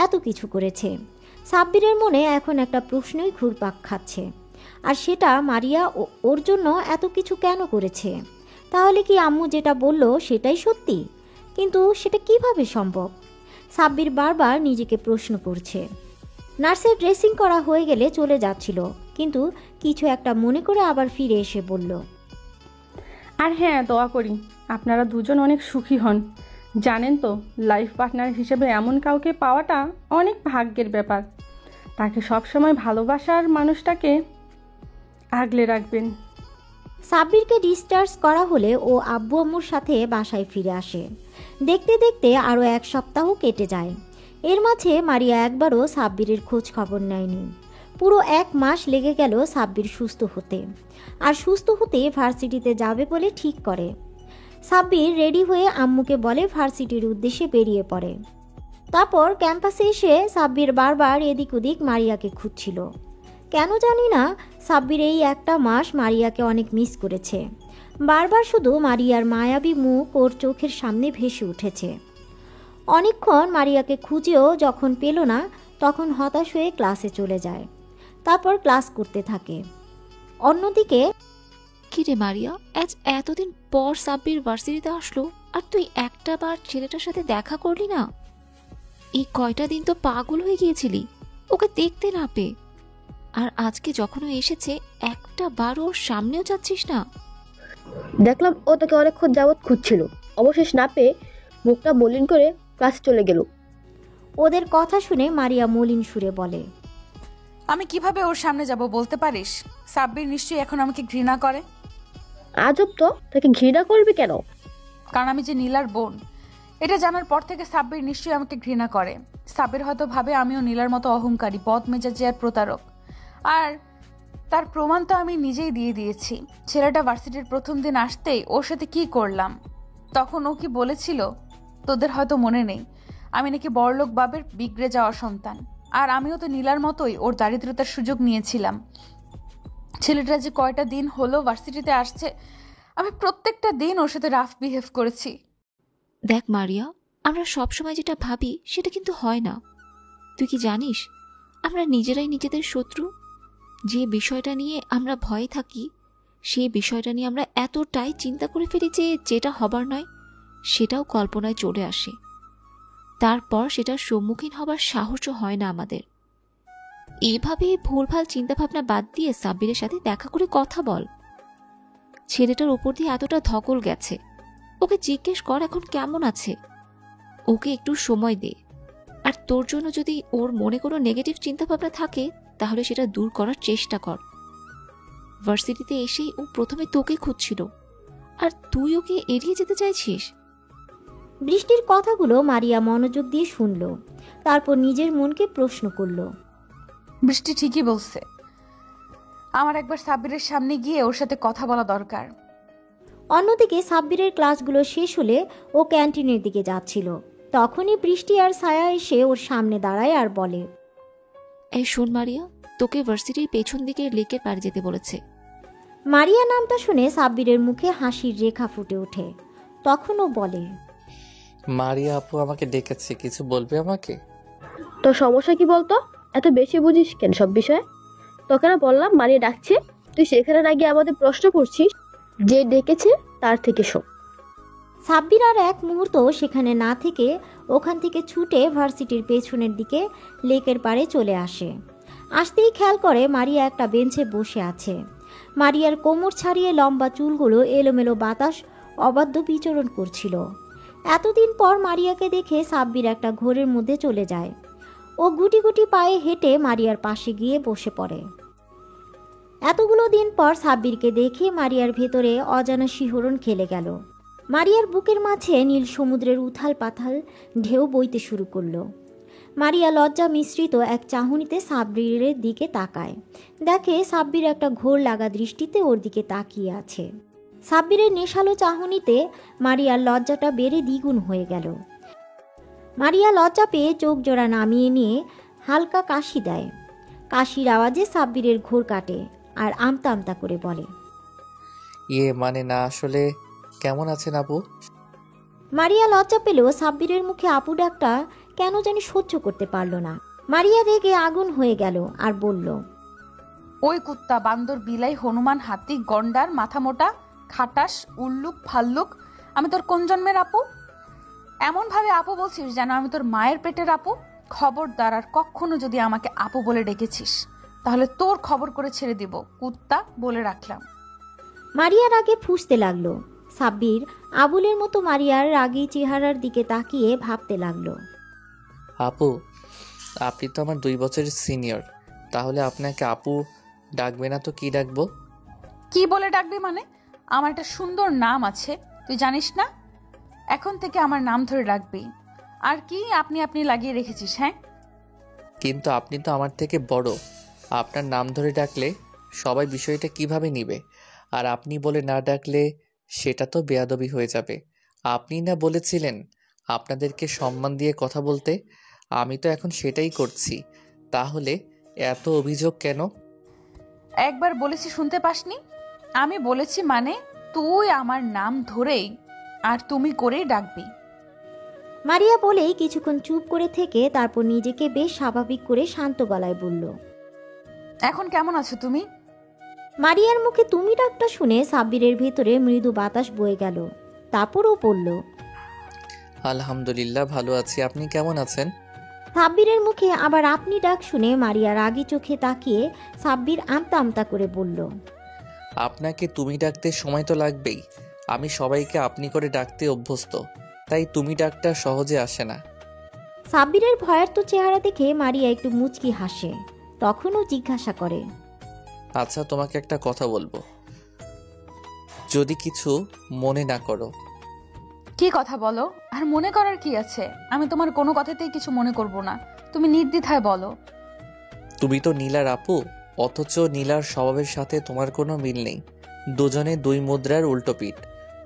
Speaker 1: এত কিছু করেছে। সাব্বিরের মনে এখন একটা প্রশ্নই ঘুরপাক খাচ্ছে, আর সেটা মারিয়া ওর জন্য এত কিছু কেন করেছে? তাহলে কি আম্মু যেটা বলল সেটাই সত্যি? কিন্তু সেটা কিভাবে সম্ভব? সাব্বির বারবার নিজেকে প্রশ্ন করছে। নার্সের ড্রেসিং করা হয়ে গেলে চলে যাচ্ছিল, কিন্তু কিছু একটা মনে করে আবার ফিরে এসে বলল,
Speaker 7: আর হ্যাঁ, দোয়া করি আপনারা দুজন অনেক সুখী হন। জানেন তো, লাইফ পার্টনার হিসেবে এমন কাউকে পাওয়াটা অনেক ভাগ্যের ব্যাপার। তাকে সবসময় ভালোবাসার মানুষটাকে আগলে রাখবেন।
Speaker 1: সাব্বিরকে ডিসচার্জ করা হলে ও আব্বু আম্মুর সাথে বাসায় ফিরে আসে। দেখতে দেখতে আরও 1 সপ্তাহ কেটে যায়। এর মাঝে মারিয়া একবারও সাব্বিরের খোঁজ খবর নেয়নি। পুরো 1 মাস লেগে গেল সাব্বির সুস্থ হতে। আর সুস্থ হতে ভার্সিটিতে যাবে বলে ঠিক করে। সাব্বির রেডি হয়ে আম্মুকে বলে ভার্সিটির উদ্দেশ্যে বেরিয়ে পড়ে। তারপর ক্যাম্পাসে এসে সাব্বির বারবার এদিক ওদিক মারিয়াকে খুঁজছিল। কেন জানি না, সাব্বির এই 1টা মাস মারিয়াকে অনেক মিস করেছে। বারবার শুধু মারিয়ার মায়াবী মুখ ওর চোখের সামনে ভেসে উঠেছে। অনেকক্ষণ মারিয়াকে খুঁজেও যখন পেল না, তখন হতাশ হয়ে ক্লাসে চলে যায়। তারপর ক্লাস করতে থাকে। অন্যদিকে
Speaker 3: কি রে মারিয়া, আজ এতদিন পর সাব্বির ভার্সিটিতে আসলো আর তুই একটা বার ছেলেটার সাথে দেখা করলি না? এই কয়টা দিন তো পাগল হয়ে গিয়েছিলি ওকে দেখতে না পেয়ে, আর আজকে যখন ও এসেছে একটা বার ওর সামনেও যাচ্ছিস না।
Speaker 2: দেখলাম ও তোকে অনেকক্ষণ যাবৎ খুঁজছিল, অবশেষ না পেয়ে মুখটা মলিন করে ক্লাসে চলে গেল।
Speaker 1: ওদের কথা শুনে মারিয়া মলিন সুরে বলে,
Speaker 5: আমি কিভাবে ওর সামনে যাব বলতে পারিস? সাব্বির নিশ্চয়ই এখন আমাকে ঘৃণা করে।
Speaker 2: আজব তো, তাকে ঘৃণা করবি কেন?
Speaker 5: কারণ আমি যে নীলার বোন, এটা জানার পর থেকে সাব্বির নিশ্চয়ই আমাকে ঘৃণা করে। সাব্বির হয়তো ভাবে আমিও নীলার মতো অহংকারী, বদমেজাজি আর প্রতারক। আর তার প্রমাণ তো আমি নিজেই দিয়ে দিয়েছি। ছেলেটা ভার্সিটির প্রথম দিন আসতেই ওর সাথে কি করলাম, তখন ও কি বলেছিল তোদের হয়তো মনে নেই, আমি নাকি বড়লোক বাবের বিগড়ে যাওয়া সন্তান। আর আমিও তো নীলার মতোই ওর দারিদ্রতার সুযোগ নিয়েছিলাম। ছেলেটা যে কয়টা দিন হলো ভার্সিটিতে আসছে, আমি প্রত্যেকটা দিন ওর সাথে রাফ বিহেভ করেছি।
Speaker 3: দেখ মারিয়া, আমরা সবসময় যেটা ভাবি সেটা কিন্তু হয় না। তুই কি জানিস আমরা নিজেরাই নিজেদের শত্রু? যে বিষয়টা নিয়ে আমরা ভয়ে থাকি সেই বিষয়টা নিয়ে আমরা এতটাই চিন্তা করে ফেলি যে যেটা হবার নয় সেটাও কল্পনায় চলে আসে। তারপর সেটার সম্মুখীন হবার সাহসও হয় না আমাদের। এইভাবে ভুলভাল চিন্তাভাবনা বাদ দিয়ে সাব্বিরের সাথে দেখা করে কথা বল। ছেলেটার ওপর দিয়ে এতটা ধকল গেছে, ওকে জিজ্ঞেস কর এখন কেমন আছে। ওকে একটু সময় দে। আর তোর জন্য যদি ওর মনে কোনো নেগেটিভ চিন্তাভাবনা থাকে তাহলে সেটা দূর করার চেষ্টা কর। ভার্সিটিতে এসেই ও প্রথমে তোকে খুঁজছিল, আর তুই ওকে এড়িয়ে যেতে চাইছিস।
Speaker 1: বৃষ্টির কথাগুলো মারিয়া মনোযোগ দিয়ে শুনল। তারপর নিজের মনকে প্রশ্ন করল,
Speaker 5: বৃষ্টি ঠিকই বলছে, আমার একবার সাব্বিরের সামনে গিয়ে ওর সাথে কথা বলা দরকার।
Speaker 1: অন্যদিকে সাব্বিরের ক্লাসগুলো শেষ হলে ও ক্যান্টিনের দিকে যাচ্ছিল। তখনই বৃষ্টি আর ছায়া এসে ওর সামনে দাঁড়ায় আর বলে,
Speaker 3: এই শোন মারিয়া, তোকে ভার্সিটির পেছন দিকে লেকের পাড়ে যেতে বলেছে।
Speaker 1: মারিয়া নামটা শুনে সাব্বিরের মুখে হাসির রেখা ফুটে ওঠে। তখন ও বলে,
Speaker 4: মারিয়া আপু আমাকে ডেকেছে, কিছু বলবে আমাকে?
Speaker 2: তোর সমস্যা কি বলতো? এত বেশি বুঝিস কেন সব বিষয়ে? তোকে না বললাম মারিয়া ডাকছে, তুই সেখানে না গিয়ে আমাদের প্রশ্ন করছিস। যে ডেকেছে তার থেকে শোন।
Speaker 1: সাব্বির আর এক মুহূর্ত সেখানে না থেকে ওখান থেকে ছুটে ভার্সিটির পেছনের দিকে লেকের পাড়ে চলে আসে। আসতেই খেয়াল করে মারিয়া একটা বেঞ্চে বসে আছে। মারিয়ার কোমর ছাড়িয়ে লম্বা চুলগুলো এলোমেলো বাতাস অবাধ্য বিচরণ করছিল। এতদিন পর মারিয়াকে দেখে সাব্বির একটা ঘোরের মধ্যে চলে যায়। ও গুটি গুটি পায়ে হেঁটে মারিয়ার পাশে গিয়ে বসে পড়ে। এতগুলো দিন পর সাব্বিরকে দেখে মারিয়ার ভেতরে অজানা শিহরণ খেলে গেল। মারিয়ার বুকের মাঝে নীল সমুদ্রের উথাল পাথাল ঢেউ বইতে শুরু করলো। মারিয়া লজ্জা মিশ্রিত এক চাহনিতে সাব্বিরের দিকে তাকায়। দেখে সাব্বির একটা ঘোর লাগা দৃষ্টিতে ওর দিকে তাকিয়ে আছে। সাব্বিরের নেশালো চাহনিতে মারিয়ার লজ্জাটা বেড়ে দ্বিগুণ হয়ে গেল। মারিয়া লজ্জা পেয়ে চোখ জোড়া নামিয়ে নিয়ে হালকা কাশি দেয়। কাশির আওয়াজে সাব্বিরের ঘোর কাটে আর আমতা আমতা করে বলে,
Speaker 4: মানে না, আসলে কেমন আছেন আপু?
Speaker 1: মারিয়া লজ্জা পেলেও সাব্বিরের মুখে আপু ডাকটা কেন জানি সহ্য করতে পারল না। মারিয়া রেগে আগুন হয়ে গেল আর বলল,
Speaker 5: ওই কুত্তা, বান্দর, বিলাই, হনুমান, হাতি, গন্ডার, মাথা মোটা, খাটাস, উল্লুক, ফাল্লুক, আমি তোর কোন জন্মের আপু? এমন ভাবে আপু বলছিস যেন আমি তোর মায়ের পেটের আপু। খবরদার, আর কখনো যদি আমাকে আপু বলে ডেকেছিস তাহলে তোর খবর করে ছেড়ে দিব, কুত্তা, বলে রাখলাম।
Speaker 1: মারিয়ার আগে ফুঁসতে লাগলো। সাব্বির আবুলের মতো মারিয়ার রাগী চেহারার দিকে তাকিয়ে ভাবতে লাগলো,
Speaker 4: আপু, আপনি তো আমার 2 বছরের সিনিয়র, তাহলে আপনাকে আপু ডাকবে না তো কি ডাকবো?
Speaker 5: কি বলে ডাকবি মানে? আমার একটা সুন্দর নাম আছে, তুই জানিস না? এখন থেকে আমার নাম ধরে ডাকবি। আর কি আপনি আপনি লাগিয়ে রেখেছিস? হ্যাঁ,
Speaker 4: কিন্তু আপনি তো আমার থেকে বড়, আপনার নাম ধরে ডাকলে সবাই বিষয়টা কিভাবে নিবে? আর আপনি বলে না ডাকলে সেটা তো বেয়াদবি হয়ে যাবে। আপনি না বলেছিলেন আপনাদেরকে সম্মান দিয়ে কথা বলতে, আমি তো এখন সেটাই করছি। তাহলে এত অভিযোগ কেন?
Speaker 5: একবার বলেছি শুনতে পাসনি? আমি বলেছি মানে তুই আমার নাম ধরেই আর তুমি করেই ডাকবি।
Speaker 1: মারিয়া বলেই কিছুক্ষণ চুপ করে থেকে তারপর নিজেকে বেশ স্বাভাবিক করে শান্ত গলায় বলল,
Speaker 5: এখন কেমন আছো তুমি?
Speaker 1: মারিয়ার মুখে তুমি ডাকটা শুনে সাব্বিরের ভেতরে মৃদু বাতাস বয়ে গেল। তারপরও পড়ল,
Speaker 4: আলহামদুলিল্লাহ ভালো আছি, আপনি কেমন আছেন?
Speaker 1: সাব্বিরের মুখে আবার আপনি ডাক শুনে মারিয়া রাগী চোখে তাকিয়ে সাব্বির আমতা আমতা করে বলল,
Speaker 4: আপনাকে তুমি ডাকতে সময় তো লাগবেই। আমি সবাইকে আপনি করে ডাকতে অভ্যস্ত, তাই তুমি ডাকটা সহজে আসে না।
Speaker 1: সাব্বিরের ভয়ার্ত চেহারা দেখে মারিয়া একটু মুচকি হাসে। তখনও জিজ্ঞাসা করে,
Speaker 4: আচ্ছা তোমাকে একটা কথা বলবো, যদি কিছু মনে না করো।
Speaker 5: কি কথা বলো? আর মনে করার কি আছে? আমি তোমার কোনো কথাতেই কিছু মনে করব না, তুমি নির্দ্বিধায় বলো।
Speaker 4: তুমি তো নীলার আপু, অথচ নীলার স্বভাবের সাথে তোমার কোনো মিল নেই। দুজনে দুই মুদ্রার উল্টো পিঠ।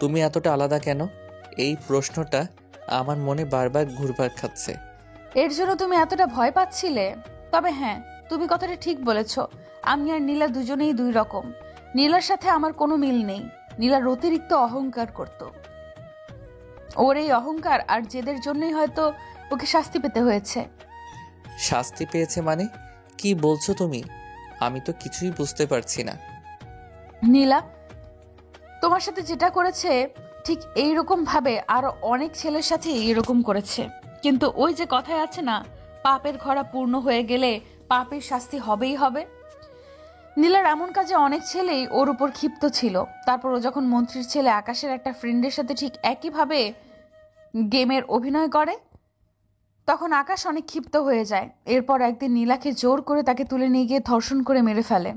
Speaker 4: তুমি এতটা আলাদা কেন? এই প্রশ্নটা আমার মনে বারবার ঘুরপাক খাচ্ছে।
Speaker 5: এর জন্য তুমি এতটা ভয় পাচ্ছিলে? তবে হ্যাঁ, তুমি কথাটা ঠিক বলেছ। আমি আর নীলা দুজনেই দুই রকম। নীলার সাথে আমার কোনো মিল নেই। নীলার অতিরিক্ত অহংকার করত। ওর এই অহংকার আর জেদের জন্যই হয়তো ওকে শাস্তি পেতে হয়েছে।
Speaker 4: শাস্তি পেয়েছে মানে? কি বলছো তুমি? আমি তো কিছুই বুঝতে পারছি না।
Speaker 5: নীলা তোমার সাথে যেটা করেছে ঠিক এইরকম ভাবে আরো অনেক ছেলের সাথে এইরকম করেছে। কিন্তু ওই যে কথায় আছে না, পাপের ঘড়া পূর্ণ হয়ে গেলে পাপের শাস্তি হবেই হবে। নীলার এমন কাজে অনেক ছেলেই ওর উপর ক্ষিপ্ত ছিল। তারপর ও যখন মন্ত্রীর ছেলে আকাশের একটা ফ্রেন্ডের সাথে ঠিক একইভাবে গেমের অভিনয় করে, তখন আকাশ অনেক ক্ষিপ্ত হয়ে যায়। এরপর একদিন নীলাকে জোর করে তাকে তুলে নিয়ে গিয়ে ধর্ষণ করে মেরে ফেলে।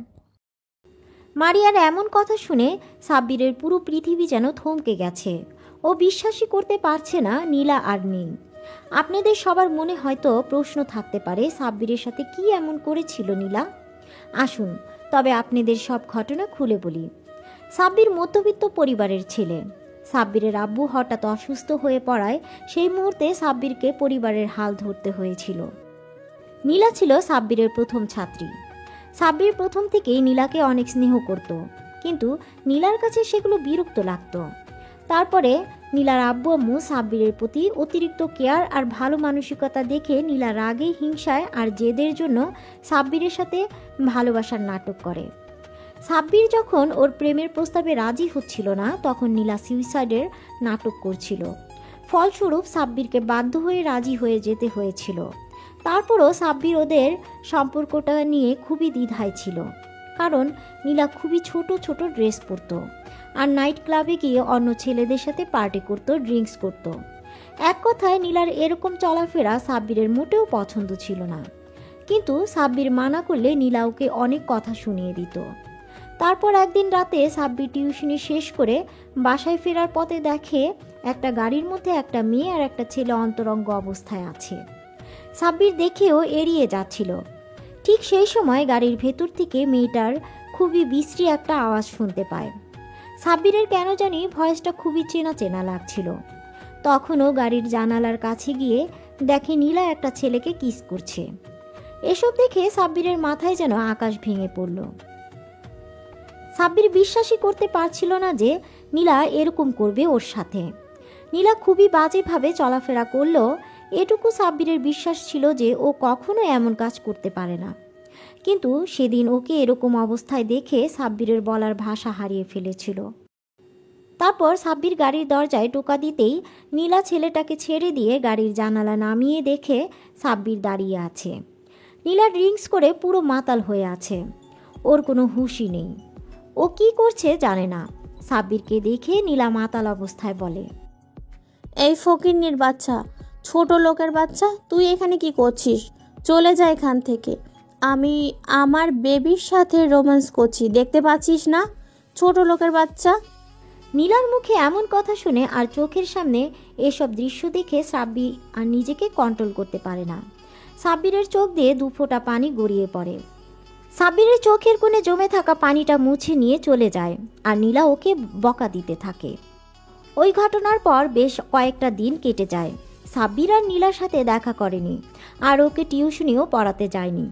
Speaker 1: মারিয়ার এমন কথা শুনে সাব্বিরের পুরো পৃথিবী যেন থমকে গেছে। ও বিশ্বাসই করতে পারছে না নীলা আর নেই। আপনাদের সবার মনে হয়তো প্রশ্ন থাকতে পারে, সাব্বিরের সাথে কি এমন করেছিল নীলা। আসুন তবে আপনাদের সব ঘটনা খুলে বলি। সাব্বির মধ্যবিত্ত পরিবারের ছেলে। সাব্বিরের আব্বু হঠাৎ অসুস্থ হয়ে পড়ায় সেই মুহূর্তে সাব্বিরকে পরিবারের হাল ধরতে হয়েছিল। নীলা ছিল সাব্বিরের প্রথম ছাত্রী। সাব্বির প্রথম থেকেই নীলাকে অনেক স্নেহ করত, কিন্তু নীলার কাছে সেগুলো বিরক্ত লাগতো। তারপরে নীলার আব্বু আম্মু সাব্বিরের প্রতি অতিরিক্ত কেয়ার আর ভালো মানসিকতা দেখে নীলা রাগে, হিংসায় আর জেদের জন্য সাব্বিরের সাথে ভালোবাসার নাটক করে। সাব্বির যখন ওর প্রেমের প্রস্তাবে রাজি হচ্ছিল না, তখন নীলা সুইসাইডের নাটক করছিল। ফলস্বরূপ সাব্বিরকে বাধ্য হয়ে রাজি হয়ে যেতে হয়েছিল। তারপরও সাব্বির ওদের সম্পর্কটা নিয়ে খুবই দ্বিধায় ছিল, কারণ নীলা খুবই ছোট ছোট ড্রেস পরতো আর নাইট ক্লাবে গিয়ে অন্য ছেলেদের সাথে পার্টি করত, ড্রিঙ্কস করত। এক কথায় নীলার এরকম চলাফেরা সাব্বিরের মোটেও পছন্দ ছিল না। কিন্তু সাব্বির মানা করলে নীলা ওকে অনেক কথা শুনিয়ে দিত। তারপর একদিন রাতে সাব্বির টিউশনি শেষ করে বাসায় ফেরার পথে দেখে একটা গাড়ির মধ্যে একটা মেয়ে আর একটা ছেলে অন্তরঙ্গ অবস্থায় আছে। সাব্বির দেখেও এড়িয়ে যাচ্ছিল। ঠিক সেই সময় গাড়ির ভেতর থেকে মেয়েটার খুবই বিশ্রী একটা আওয়াজ শুনতে পায়। সাব্বিরের কেন জানি ভয়েসটা খুবই চেনা চেনা লাগছিল। তখনও গাড়ির জানালার কাছে গিয়ে দেখে নীলা একটা ছেলেকে কিস করছে। এসব দেখে সাব্বিরের মাথায় যেন আকাশ ভেঙে পড়ল। সাব্বির বিশ্বাসই করতে পারছিল না যে নীলা এরকম করবে ওর সাথে। নীলা খুবই বাজেভাবে চলাফেরা করলেও এটুকু সাব্বিরের বিশ্বাস ছিল যে ও কখনো এমন কাজ করতে পারে না। কিন্তু সেদিন ওকে এরকম অবস্থায় দেখে সাব্বিরের বলার ভাষা হারিয়ে ফেলেছিল। তারপর সাব্বির গাড়ির দরজায় টোকা দিতেই নীলা ছেলেটাকে ছেড়ে দিয়ে গাড়ির জানালা নামিয়ে দেখে সাব্বির দাঁড়িয়ে আছে। নীলা ড্রিঙ্কস করে পুরো মাতাল হয়ে আছে, ওর কোনো হুঁশই নেই। ও কি করছে জানে না। সাব্বিরকে দেখে নীলা মাতাল অবস্থায় বলে,
Speaker 10: এই ফকিন্নির বাচ্চা, ছোট লোকের বাচ্চা, তুই এখানে কি করছিস? চলে যা এখান থেকে। আমি আমার বেবির সাথে রোম্যান্স করছি, দেখতে পাচ্ছিস না? ছোট লোকের বাচ্চা।
Speaker 1: নীলার মুখে এমন কথা শুনে আর চোখের সামনে এসব দৃশ্য দেখে সাব্বির আর নিজেকে কন্ট্রোল করতে পারে না। সাব্বিরের চোখ দিয়ে দু ফোঁটা পানি গড়িয়ে পড়ে। সাব্বিরের চোখের কোণে জমে থাকা পানিটা মুছে নিয়ে চলে যায় আর নীলা ওকে বকা দিতে থাকে। ওই ঘটনার পর বেশ কয়েকটা দিন কেটে যায়। সাব্বির আর নীলার সাথে দেখা করেনি আর ওকে টিউশনিও পড়াতে যায়নি।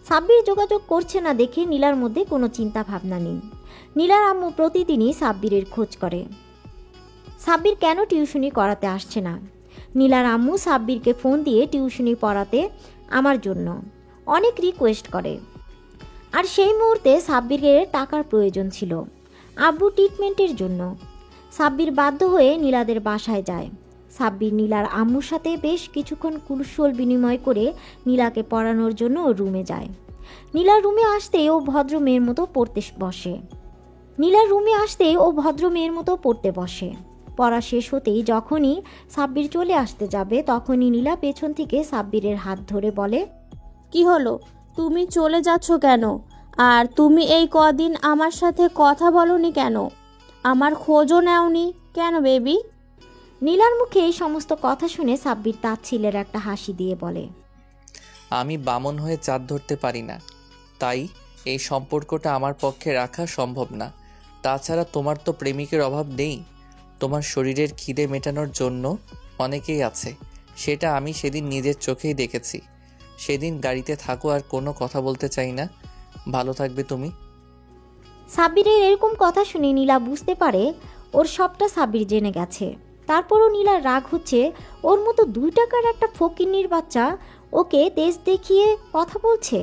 Speaker 1: সাব্বির যোগাযোগ করছে না দেখে নীলার মধ্যে কোনো চিন্তা ভাবনা নেই। নীলার আম্মু প্রতিদিনই সাব্বিরের খোঁজ করে সাব্বির কেন টিউশনি করাতে আসছে না। নীলার আম্মু সাব্বিরকে ফোন দিয়ে টিউশনি পড়াতে আমার জন্য অনেক রিকোয়েস্ট করে। আর সেই মুহূর্তে সাব্বিরের টাকার প্রয়োজন ছিল আব্বু ট্রিটমেন্টের জন্য। সাব্বির বাধ্য হয়ে নীলাদের বাসায় যায়। সাব্বির নীলার আম্মুর সাথে বেশ কিছুক্ষণ কুশল বিনিময় করে নীলাকে পড়ানোর জন্য ওর রুমে যায়। নীলার রুমে আসতেই ও ভদ্র মেয়ের মতো পড়তে বসে। পড়া শেষ হতেই যখনই সাব্বির চলে আসতে যাবে তখনই নীলা পেছন থেকে সাব্বিরের হাত ধরে বলে,
Speaker 10: কি হলো, তুমি চলে যাচ্ছ কেন? আর তুমি এই কদিন আমার সাথে কথা বলনি কেন? আমার খোঁজও নেওনি কেন বেবি?
Speaker 1: নীলার মুখে এই সমস্ত কথা শুনে সাব্বির তাচ্ছিলের একটা হাসি দিয়ে বলে,
Speaker 4: আমি বামন হয়ে চাঁদ ধরতে পারি না, তাই এই সম্পর্কটা আমার পক্ষে রাখা সম্ভব না। তাছাড়া তোমার তো প্রেমিকের অভাব নেই। তোমার শরীরের খিদে মেটানোর জন্য অনেকেই আছে, সেটা আমি সেদিন নিজের চোখেই দেখেছি। সেদিন গাড়িতে থাকো আর কোনো কথা বলতে চাই না। ভালো থাকবে তুমি।
Speaker 1: সাব্বিরের এরকম কথা শুনে নীলা বুঝতে পারে ওর সবটা সাব্বির জেনে গেছে। তারপরও নীলার রাগ হচ্ছে, ওর মতো 2 টাকার একটা ফকিন্নির বাচ্চা ওকে তেজ দেখিয়ে কথা বলছে,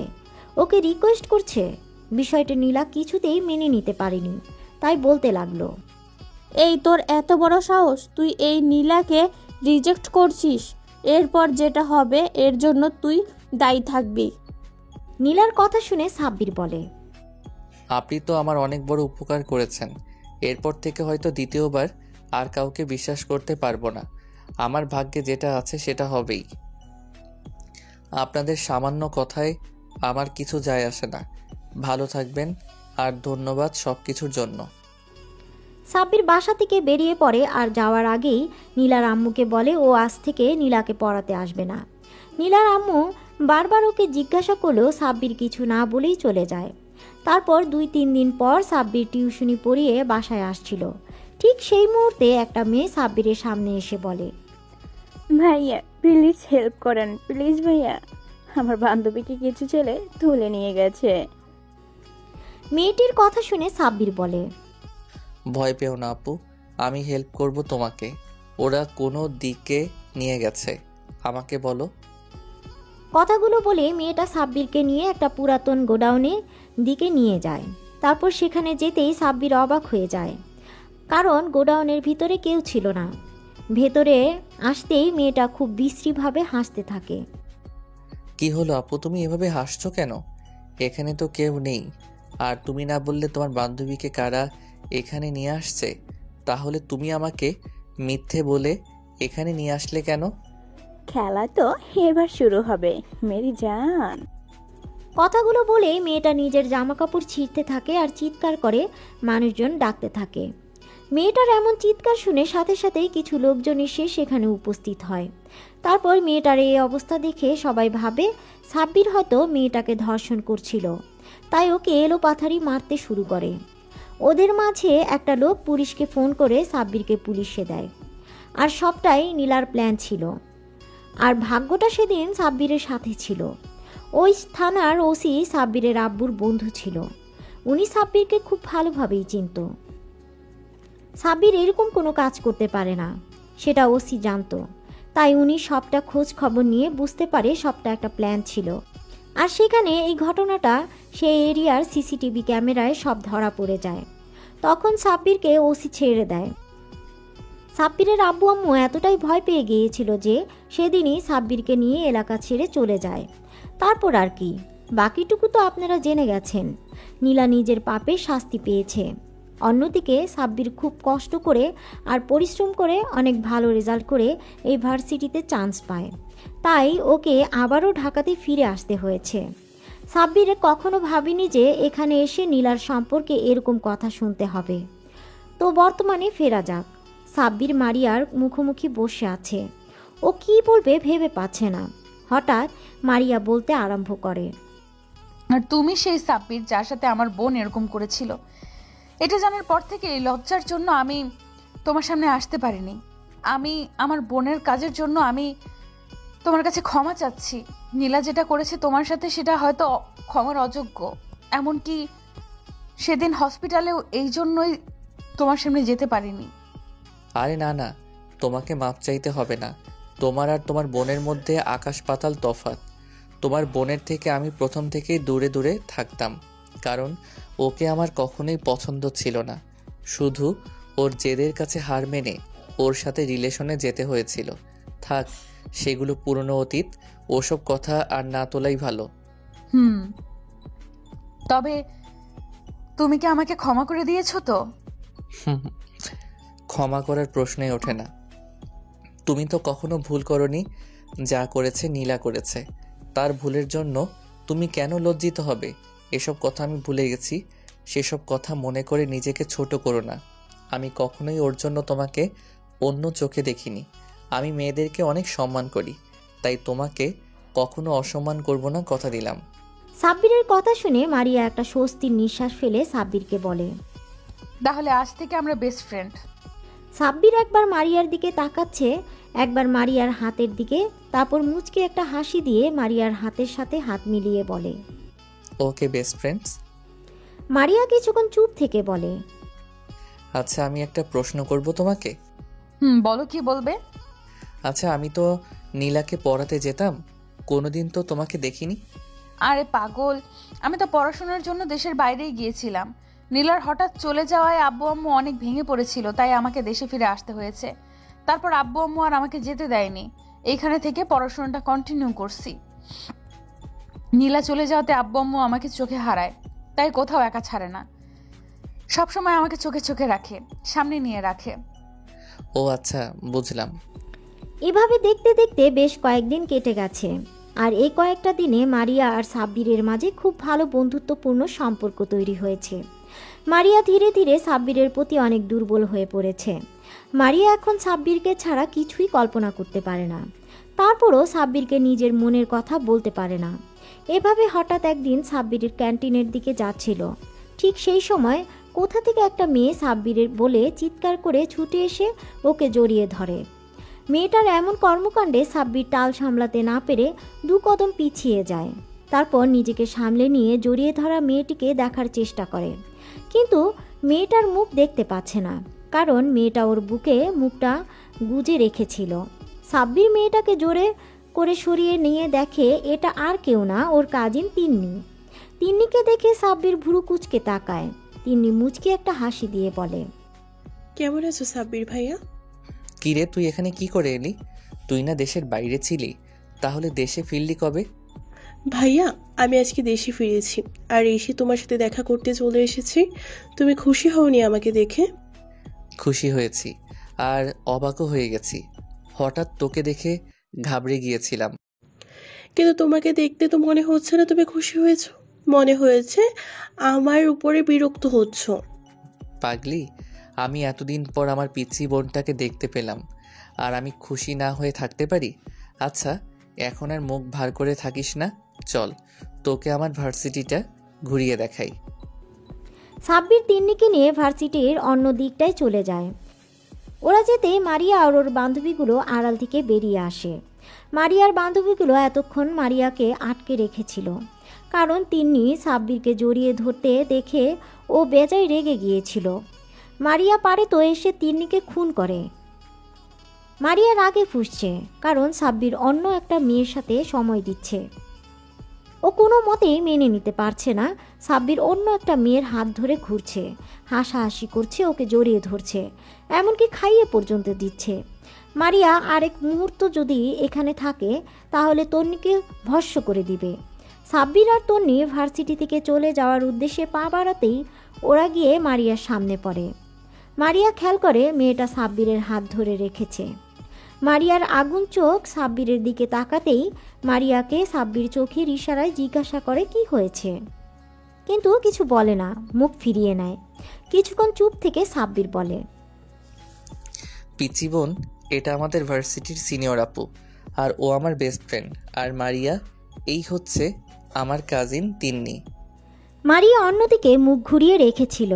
Speaker 1: ওকে রিকোয়েস্ট করছে। বিষয়টা নীলা কিছুতেই মেনে নিতে পারেনি, তাই বলতে লাগলো,
Speaker 10: এই তোর এত বড় সাহস, তুই এই নীলাকে রিজেক্ট করছিস? এরপর যেটা হবে এর জন্য তুই দায়ী থাকবি।
Speaker 1: নীলার কথা শুনে সাব্বির বলে,
Speaker 4: আপনি তো আমার অনেক বড় উপকার করেছেন। এরপর থেকে হয়তো দ্বিতীয়বার আর কাউকে বিশ্বাস করতে পারবো না। আমার ভাগ্যে যেটা আছে সেটা হবেই। আপনাদের সামান্য কথায় আমার কিছু যায় আসে না। ভালো থাকবেন আর ধন্যবাদ সব কিছুর জন্য।
Speaker 1: সাব্বির বাসা থেকে বেরিয়ে পড়ে আর যাওয়ার আগেই নীলার আম্মুকে বলে ও আজ থেকে নীলাকে পড়াতে আসবে না। নীলার আম্মু বারবার ওকে জিজ্ঞাসা করলেও সাব্বির কিছু না বলেই চলে যায়। তারপর 2-3 দিন পর সাব্বির টিউশনি পড়িয়ে বাসায় আসছিল। ঠিক সেই মুহূর্তে একটা মেয়ে সাব্বিরের সামনে এসে বলে,
Speaker 11: ভাইয়া প্লিজ হেল্প করেন, প্লিজ ভাইয়া, আমার বান্ধবীকে কিছু ছেলে তুলে নিয়ে গেছে।
Speaker 1: মেয়েটির কথা শুনে সাব্বির বলে,
Speaker 4: ভয় পেও না আপু, আমি হেল্প করব তোমাকে। ওরা কোনো দিকে নিয়ে গেছে, আমাকে বলো।
Speaker 1: কথাগুলো বলে মেয়েটা সাব্বিরকে নিয়ে একটা পুরাতন গোডাউনের দিকে নিয়ে যায়। তারপর সেখানে যেতেই সাব্বির অবাক হয়ে যায়, কারণ গোডাউনের ভিতরে কেউ ছিল না। ভেতরে আসতেই মেয়েটা খুব বিশ্রীভাবে হাসতে থাকে।
Speaker 4: কি হলো আপু, তুমি এভাবে হাসছো কেন? এখানে তো কেউ নেই। আর তুমি না বললে তোমার বান্ধবীকে কারা এখানে নিয়ে আসছে? তাহলে তুমি আমাকে মিথ্যে বলে এখানে নিয়ে আসলে কেন?
Speaker 11: খেলা তো এবার শুরু হবে মেরি জান।
Speaker 1: কথাগুলো বলে মেয়েটা নিজের জামাকাপড় ছিঁড়তে থাকে আর চিৎকার করে মানুষজন ডাকতে থাকে। মেয়েটার এমন চিৎকার শুনে সাথে সাথেই কিছু লোকজন এসে সেখানে উপস্থিত হয়। তারপর মেয়েটার এই অবস্থা দেখে সবাই ভাবে সাব্বির হয়তো মেয়েটাকে ধর্ষণ করছিল, তাই ওকে এলোপাথারি মারতে শুরু করে। ওদের মাঝে একটা লোক পুলিশকে ফোন করে সাব্বিরকে পুলিশে দেয়। আর সবটাই নীলার প্ল্যান ছিল। আর ভাগ্যটা সেদিন সাব্বিরের সাথে ছিল। ওই থানার ওসি সাব্বিরের আব্বুর বন্ধু ছিল। উনি সাব্বিরকে খুব ভালোভাবেই চিনত। সাব্বির এরকম কোনো কাজ করতে পারে না, সেটা ওসি জানতো। তাই উনি সবটা খোঁজ খবর নিয়ে বুঝতে পারে সবটা একটা প্ল্যান ছিল। আর সেখানে এই ঘটনাটা সেই এরিয়ার সিসিটিভি ক্যামেরায় সব ধরা পড়ে যায়। তখন সাব্বিরকে ওসি ছেড়ে দেয়। সাব্বিরের আব্বু আম্মু এতটাই ভয় পেয়ে গিয়েছিল যে সেদিনই সাব্বিরকে নিয়ে এলাকা ছেড়ে চলে যায়। তারপর আর কি, বাকিটুকু তো আপনারা জেনে গেছেন। নীলা নিজের পাপে শাস্তি পেয়েছে। অন্যদিকে সাব্বির খুব কষ্ট করে আর পরিশ্রম করে অনেক ভালো রেজাল্ট করে এই ভার্সিটিতে চান্স পায়, তাই ওকে আবারও ঢাকাতে ফিরে আসতে হয়েছে। সাব্বির কখনো ভাবিনি যে এখানে এসে নীলার সম্পর্কে এরকম কথা শুনতে হবে। তো বর্তমানে ফেরা যাক। সাব্বির মারিয়ার মুখোমুখি বসে আছে। ও কি বলবে ভেবে পাচ্ছে না। হঠাৎ মারিয়া বলতে আরম্ভ করে,
Speaker 5: আর তুমি সেই সাব্বির যার সাথে আমার বোন এরকম করেছিল। এটা জানার পর থেকে এই লজ্জার জন্য আমি তোমার সামনে আসতে পারিনি। আমি আমার বোনের কাজের জন্য আমি তোমার কাছে ক্ষমা চাচ্ছি। নীলা যেটা করেছে তোমার সাথে সেটা হয়তো ক্ষমার অযোগ্য। এমনকি সেদিন হসপিটালেও এই জন্যই তোমার সামনে যেতে পারিনি।
Speaker 4: আরে না না, তোমাকে মাপ চাইতে হবে না। তোমার আর তোমার বোনের মধ্যে আকাশ পাতাল তফাৎ। তোমার বোনের থেকে আমি প্রথম থেকেই দূরে দূরে থাকতাম, কারণ ওকে আমার কখনোই পছন্দ ছিল না। শুধু ওর জেদের কাছে হার মেনে ওর সাথে রিলেশনে যেতে হয়েছিল। থাক, সেগুলো পুরনো অতীত। ওসব কথা আর না তোলাই ভালো।
Speaker 5: তবে তুমি কি আমাকে ক্ষমা করে দিয়েছো তো?
Speaker 4: ক্ষমা করার প্রশ্নই ওঠে না। তুমি তো কখনো ভুল করনি। যা করেছে নীলা করেছে, তার ভুলের জন্য তুমি কেন লজ্জিত হবে? এসব কথা আমি ভুলে গেছি। সেসব কথা মনে করে নিজেকে ছোট করো না। আমি কখনোই ওর জন্য তোমাকে অন্য চোখে দেখিনি। আমি মেয়েদেরকে অনেক সম্মান করি, তাই তোমাকে কখনো অসম্মান করব না, কথা দিলাম।
Speaker 1: সাব্বিরের কথা শুনে মারিয়া একটা স্বস্তির নিঃশ্বাস ফেলে সাব্বিরকে বলে,
Speaker 5: তাহলে আজ থেকে আমরা বেস্ট ফ্রেন্ড।
Speaker 1: সাব্বির একবার মারিয়ার দিকে তাকাচ্ছে, একবার মারিয়ার হাতের দিকে, তারপর মুচকে একটা হাসি দিয়ে মারিয়ার হাতের সাথে হাত মিলিয়ে বলে,
Speaker 4: ওকে বেস্ট ফ্রেন্ডস।
Speaker 1: মারিয়া কিছুক্ষণ চুপ থেকে বলে,
Speaker 4: আচ্ছা, আমি একটা প্রশ্ন করব তোমাকে।
Speaker 5: বলো, কি বলবে?
Speaker 4: আচ্ছা, আমি তো নীলাকে পড়াতে যেতাম, কোনোদিন তো তোমাকে দেখিনি।
Speaker 5: আরে পাগল, আমি তো পড়াশোনার জন্য দেশের বাইরেই গিয়েছিলাম। নীলার হঠাৎ চলে যাওয়ায় আব্বু আম্মু অনেক ভেঙে পড়েছিল, তাই আমাকে দেশে ফিরে আসতে হয়েছে। তারপর আব্বু আম্মু আর আমাকে যেতে দেয়নি। এইখানে থেকে পড়াশোনাটা কন্টিনিউ করছি। নীলা চলে যাওয়াতে আব্বু আম্মু আমাকে চোখে হারায়, তাই কোথাও একা ছাড়ে না। সবসময় আমাকে চোখে চোখে রাখে, সামনে নিয়ে রাখে।
Speaker 4: ও আচ্ছা, বুঝলাম।
Speaker 1: এভাবে দেখতে দেখতে বেশ কয়েকদিন কেটে গেছে। আর এই কয়েকটা দিনে মারিয়া আর সাব্বিরের মাঝে খুব ভালো বন্ধুত্বপূর্ণ সম্পর্ক তৈরি হয়েছে। মারিয়া ধীরে ধীরে সাব্বিরের প্রতি অনেক দুর্বল হয়ে পড়েছে। মারিয়া এখন সাব্বিরকে ছাড়া কিছুই কল্পনা করতে পারে না। তারপরও সাব্বিরকে নিজের মনের কথা বলতে পারে না। এভাবে হঠাৎ একদিন সাব্বিরের ক্যান্টিনের দিকে যাচ্ছিল। ঠিক সেই সময় কোথা থেকে একটা মেয়ে সাব্বিরের বলে চিৎকার করে ছুটে এসে ওকে জড়িয়ে ধরে। মেয়েটার এমন কর্মকাণ্ডে সাব্বির টাল সামলাতে না পেরে 2 কদম পিছিয়ে যায়। তারপর নিজেকে সামলে নিয়ে জড়িয়ে ধরা মেয়েটিকে দেখার চেষ্টা করে, কিন্তু মেয়েটার মুখ দেখতে পাচ্ছে না, কারণ মেয়েটা ওর বুকে মুখটা গুজে রেখেছিল। সাব্বির মেয়েটাকে জোরে করে সরিয়ে নিয়ে দেখে এটা আর কেউ না, ওর কাজিন তিন্নি। তিন্নিকে দেখে সাব্বির ভুরু কুচকে তাকায়। তিন্নি মুচকে একটা হাসি দিয়ে বলে,
Speaker 12: কেমন আছো সাব্বির ভাইয়া?
Speaker 4: কিরে, তুই এখানে কি করে এলি? তুই না দেশের বাইরে ছিলি, তাহলে দেশে ফিরলি কবে?
Speaker 12: ভাইয়া, আমি আজকে দেশে ফিরেছি, আর এসে তোমার সাথে দেখা করতে চলে এসেছি। তুমি খুশি হওনি আমাকে দেখে?
Speaker 4: খুশি হয়েছি, আর অবাকও হয়ে গেছি। হঠাৎ তোকে দেখে ঘাবড়ে গিয়েছিলাম।
Speaker 12: কিন্তু তোমাকে দেখতে তো মনে হচ্ছে না তুমি খুশি হয়েছো। মনে হয়েছে আমার উপরে বিরক্ত হচ্ছ।
Speaker 4: পাগলি, আমি এতদিন পর আমার পিচ্চি বোনটাকে দেখতে পেলাম, আর আমি খুশি না হয়ে থাকতে পারি? আচ্ছা, এখন আর মুখ ভার করে থাকিস না, চল তোকে আমার ভার্সিটিটা ঘুরিয়ে দেখাই।
Speaker 1: সাব্বির তিন্নিকে নিয়ে ভার্সিটির অন্য দিকটায় চলে যায়। ওরা যেতে মারিয়া আর ওর বান্ধবীগুলো আড়াল থেকে বেরিয়ে আসে। মারিয়ার বান্ধবীগুলো এতক্ষণ মারিয়াকে আটকে রেখেছিল, কারণ তিন্নি সাব্বিরকে জড়িয়ে ধরতে দেখে ও বেজায় রেগে গিয়েছিল। মারিয়া পারে তো এসে তিন্নিকে খুন করে। মারিয়া রাগে ফুঁসছে, কারণ সাব্বির অন্য একটা মেয়ের সাথে সময় দিচ্ছে। ও কোনো মতেই মেনে নিতে পারছে না সাব্বির অন্য একটা মেয়ের হাত ধরে ঘুরছে, হাসাহাসি করছে, ওকে জড়িয়ে ধরছে, এমনকি খাইয়ে পর্যন্ত দিচ্ছে। মারিয়া আরেক মুহূর্ত যদি এখানে থাকে তাহলে তন্নিকে ভস্ম করে দিবে। সাব্বির আর তন্নি ভার্সিটি থেকে চলে যাওয়ার উদ্দেশ্যে পা বাড়াতেই ওরা গিয়ে মারিয়ার সামনে পড়ে। মারিয়া খেয়াল করে মেয়েটা সাব্বিরের হাত ধরে রেখেছে। মারিয়ার আগুন চোখ সাব্বিরের দিকে তাকাতেই মারিয়াকে সাব্বির চোখের ইশারায় জিজ্ঞাসা করে কি হয়েছে, কিন্তু কিছু বলে না, মুখ ফিরিয়ে নেয়। কিছুক্ষণ চুপ থেকে সাব্বির বলে,
Speaker 4: পিচি বোন, এটা আমাদের ভার্সিটির সিনিয়র আপু, আর ও আমার বেস্ট ফ্রেন্ড। আর মারিয়া এই হচ্ছে আমার কাজিন তিন্নি।
Speaker 1: মারিয়া অন্যদিকে মুখ ঘুরিয়ে রেখেছিল।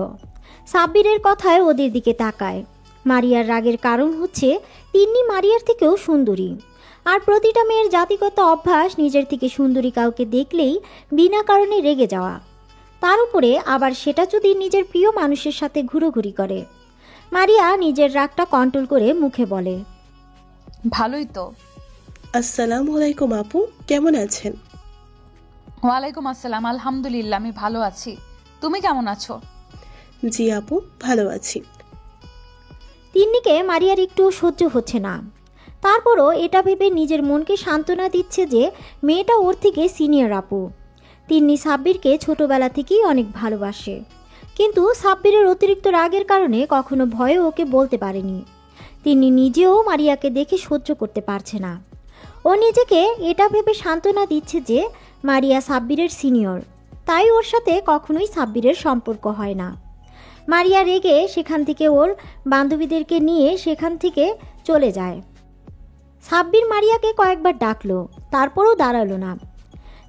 Speaker 1: সাব্বিরের কথায় ওদের দিকে তাকায়। মারিয়ার রাগের কারণ হচ্ছে তিন্নি মারিয়ার থেকেও সুন্দরী, আর প্রতিটা মেয়ের জাতিগত অভ্যাস নিজের থেকে সুন্দরী কাউকে দেখলেই বিনা কারণে রেগে যাওয়া, তার উপরে আবার সেটা যদি নিজের প্রিয় মানুষের সাথে ঘুরোঘুরি করে। মারিয়া নিজের রাগটা কন্ট্রোল করে মুখে বলে,
Speaker 5: ভালোই তো।
Speaker 12: আসসালামু আলাইকুম আপু, কেমন আছেন?
Speaker 5: ওয়ালাইকুম আসসালাম, আলহামদুলিল্লাহ আমি ভালো আছি। তুমি কেমন আছো?
Speaker 12: জি আপু, ভালো আছি।
Speaker 1: তিন্নিকে মারিয়ার একটু সহ্য হচ্ছে না, তারপরও এটা ভেবে নিজের মনকে সান্ত্বনা দিচ্ছে যে মেয়েটা ওর থেকে সিনিয়র আপু। তিন্নি সাব্বিরকে ছোটবেলা থেকেই অনেক ভালোবাসে, কিন্তু সাব্বিরের অতিরিক্ত রাগের কারণে কখনো ভয়ে ওকে বলতে পারেনি। তিন্নি নিজেও মারিয়াকে দেখে সহ্য করতে পারছে না। ও নিজেকে এটা ভেবে সান্ত্বনা দিচ্ছে যে মারিয়া সাব্বিরের সিনিয়র, তাই ওর সাথে কখনোই সাব্বিরের সম্পর্ক হয় না। মারিয়া রেগে সেখান থেকে ওর বান্ধবীদেরকে নিয়ে সেখান থেকে চলে যায়। সাব্বির মারিয়াকে কয়েকবার ডাকলো, তারপরও দাঁড়ালো না।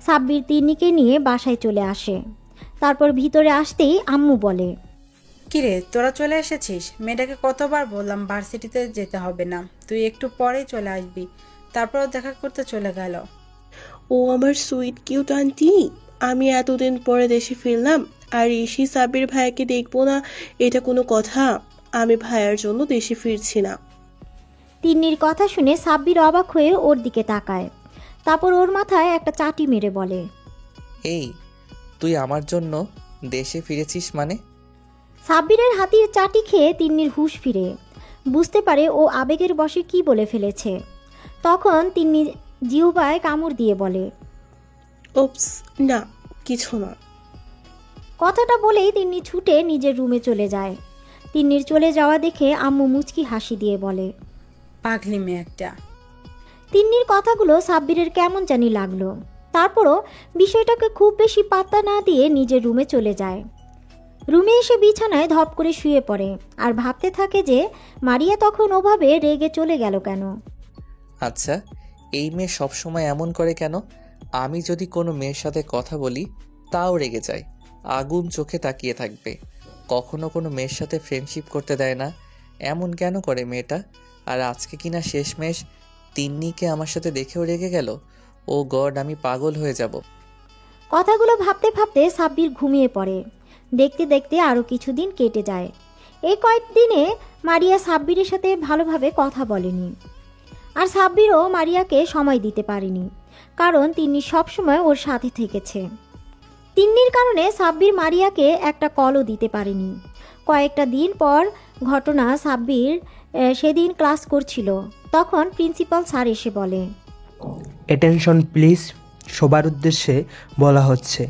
Speaker 1: সাব্বির তিন্নিকে নিয়ে বাসায় চলে আসে। তারপর ভিতরে আসতেই আম্মু বলে,
Speaker 6: কিরে তোরা চলে এসেছিস? মেয়েটাকে কতবার বললাম ভার্সিটিতে যেতে হবে না, তুই একটু পরেই চলে আসবি, তারপরও দেখা করতে চলে গেল।
Speaker 12: ও আমার সুইট কিউট আন্টি, আমি এতদিন পরে দেশে ফিরলাম আর ঋষি সাব্বির ভাইয়াকে দেখবো না, এটা কোনো কথা? আমি ভাইয়ার জন্য দেশে ফিরছি না।
Speaker 1: তিন্নির কথা শুনে সাব্বির অবাক হয়ে ওর দিকে তাকায়। তারপর ওর মাথায় একটা চাটি মেরে বলে,
Speaker 4: এই তুই আমার জন্য দেশে ফিরেছিস মানে?
Speaker 1: সাব্বিরের হাতির চাটি খেয়ে তিন্নির হুঁশ ফিরে, বুঝতে পারে ও আবেগের বশে কি বলে ফেলেছে। তখন তিন্নি জিহ্বায় কামড় দিয়ে বলে,
Speaker 12: ওপস, না কিছু না।
Speaker 1: কথাটা বলেই তিন্নি ছুটে নিজের রুমে চলে যায়। তিন্নির চলে যাওয়া দেখে আম্মু মুচকি হাসি দিয়ে বলে,
Speaker 6: পাগলি মেয়ে একটা।
Speaker 1: তিন্নির কথাগুলো সাব্বিরের কেমন জানি লাগলো। তারপরও বিষয়টাকে খুব বেশি পাত্তা না দিয়ে নিজের রুমে চলে যায়। রুমে এসে বিছানায় ধপ করে শুয়ে পড়ে আর ভাবতে থাকে যে মারিয়া তখন ওভাবে রেগে চলে গেল কেন।
Speaker 4: আচ্ছা, এই মেয়ে সবসময় এমন করে কেন? আমি যদি কোনো মেয়ের সাথে কথা বলি তাও রেগে যায়, আগুন চোখে তাকিয়ে থাকবে, কখনো কোনো মেয়ের সাথে ফ্রেন্ডশিপ করতে দেয় না। এমন কেন করে মেয়েটা? আর আজকে কিনা শেষমেশ তিন্নিকে আমার সাথে দেখেও রেগে গেল। ও গড, আমি পাগল হয়ে যাব।
Speaker 1: কথাগুলো ভাবতে ভাবতে সাব্বির ঘুমিয়ে পড়ে। দেখতে দেখতে আরও কিছুদিন কেটে যায়। এই কয়েকদিনে মারিয়া সাব্বিরের সাথে ভালোভাবে কথা বলেনি, আর সাব্বিরও মারিয়াকে সময় দিতে পারেনি, কারণ তিন্নি সবসময় ওর সাথে থেকেছে। তিন্নির কারণে সাব্বির মারিয়াকে একটা কলও দিতে পারেনি। কয়েকটা দিন পর ঘটনা, সাব্বির সেদিন ক্লাস করছিল, তখন প্রিন্সিপাল স্যার এসে বলে,
Speaker 9: অ্যাটেনশন প্লিজ, সবার উদ্দেশ্যে বলা হচ্ছে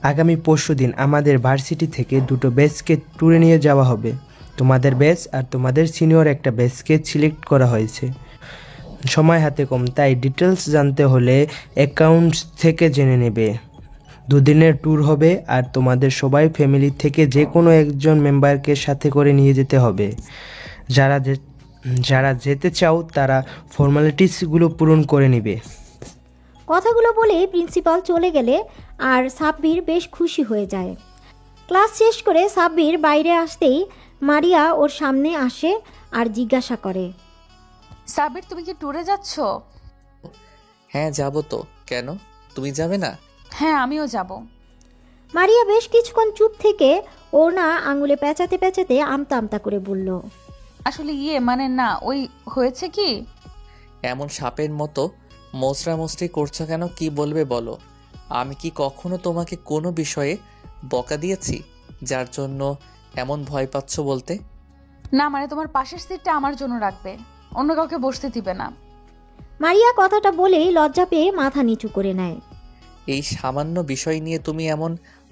Speaker 9: আগামী পরশুদিন আমাদের ভার্সিটি থেকে দুটো ব্যাচকে ট্যুরে নিয়ে যাওয়া হবে। তোমাদের ব্যাচ আর তোমাদের সিনিয়র একটা ব্যাচকে সিলেক্ট করা হয়েছে। সময় হাতে কম, তাই ডিটেলস জানতে হলে অ্যাকাউন্টস থেকে জেনে নেবে। দুদিনের ট্যুর হবে আর তোমাদের সবাই ফ্যামিলি থেকে যে কোনো একজন মেম্বারকে সাথে করে নিয়ে যেতে হবে। যারা যেতে চাও তারা ফর্মালিটিসগুলো পূরণ করে নেবে।
Speaker 1: কথাগুলো বলে প্রিন্সিপাল চলে গেলে আর সাব্বির বেশ খুশি হয়ে যায়। ক্লাস শেষ করে সাব্বির বাইরে আসতেই মারিয়া ওর সামনে আসে আর জিজ্ঞাসা করে,
Speaker 5: সাব্বির তুমি কি ট্যুরে যাচ্ছ?
Speaker 4: হ্যাঁ যাব তো, কেন তুমি যাবে না?
Speaker 5: হ্যাঁ আমিও যাব।
Speaker 1: মারিয়া বেশ কিছুক্ষণ চুপ থেকে ওর না আঙুলে পেঁচাতে পেঁচাতে আমতা আমতা করে বলল,
Speaker 5: আসলে মানে না, ওই হয়েছে কি।
Speaker 4: এমন সাপের মতো মোচড়ামোচড়ি করছো কেন? কি বলবে বলো? আমি কি কখনো তোমাকে কোনো বিষয়ে বকা দিয়েছি যার জন্য এমন ভয় পাচ্ছ বলতে?
Speaker 5: না মানে তোমার পাশের সিটটা আমার জন্য রাখবে, অন্য কাউকে বসতে দিবে না।
Speaker 1: মারিয়া কথাটা বলেই লজ্জা পেয়ে মাথা নিচু করে নেয়।
Speaker 4: এই সামান্য বিষয় নিয়ে তুমি এমন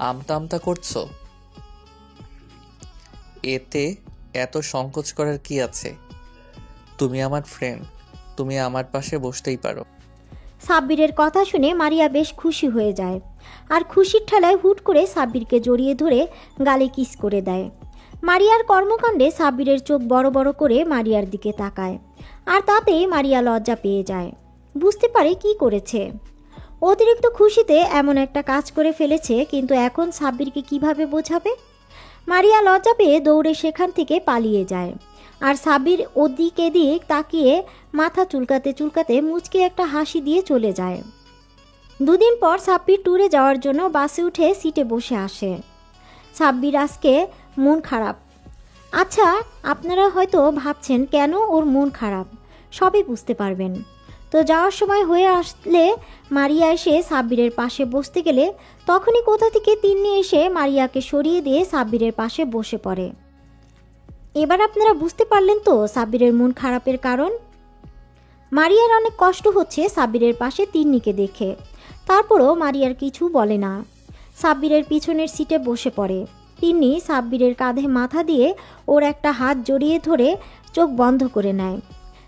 Speaker 4: আমতা আমতা করছো, এতে এত সংকোচ করার কি আছে? তুমি আমার ফ্রেন্ড, তুমি আমার পাশে বসতেই পারো।
Speaker 1: সাব্বিরের কথা শুনে মারিয়া বেশ খুশি হয়ে যায় আর খুশির ঠেলায় হুট করে সাব্বিরকে জড়িয়ে ধরে গালে কিস করে দেয়। মারিয়ার কর্মকাণ্ডে সাব্বিরের চোখ বড় বড় করে মারিয়ার দিকে তাকায় আর তাতেই মারিয়া লজ্জা পেয়ে যায়, বুঝতে পারে কি করেছে। অতিরিক্ত খুশিতে এমন একটা কাজ করে ফেলেছে, কিন্তু এখন সাব্বিরকে কিভাবে বোঝাবে। মারিয়া লজ্জা পেয়ে দৌড়ে সেখান থেকে পালিয়ে যায় আর সাব্বির ওদিক এদিক তাকিয়ে মাথা চুলকাতে চুলকাতে মুচকে একটা হাসি দিয়ে চলে যায়। দুদিন পর সাব্বির ট্যুরে যাওয়ার জন্য বাসে উঠে সিটে বসে আসে। সাব্বির আজকে মন খারাপ। আচ্ছা, আপনারা হয়তো ভাবছেন কেন ওর মন খারাপ, সবই বুঝতে পারবেন। তো যাওয়ার সময় হয়ে আসলে মারিয়া এসে সাব্বিরের পাশে বসতে গেলে তখনই কোথা থেকে তিন্নি এসে মারিয়াকে সরিয়ে দিয়ে সাব্বিরের পাশে বসে পড়ে। এবার আপনারা বুঝতে পারলেন তো সাব্বিরের মন খারাপের কারণ। মারিয়ার অনেক কষ্ট হচ্ছে সাব্বিরের পাশে তিন্নিকে দেখে, তারপরও মারিয়ার কিছু বলে না। সাব্বিরের পিছনের সিটে বসে পড়ে। তিন্নি সাব্বিরের কাঁধে মাথা দিয়ে ওর একটা হাত জড়িয়ে ধরে চোখ বন্ধ করে নেয়,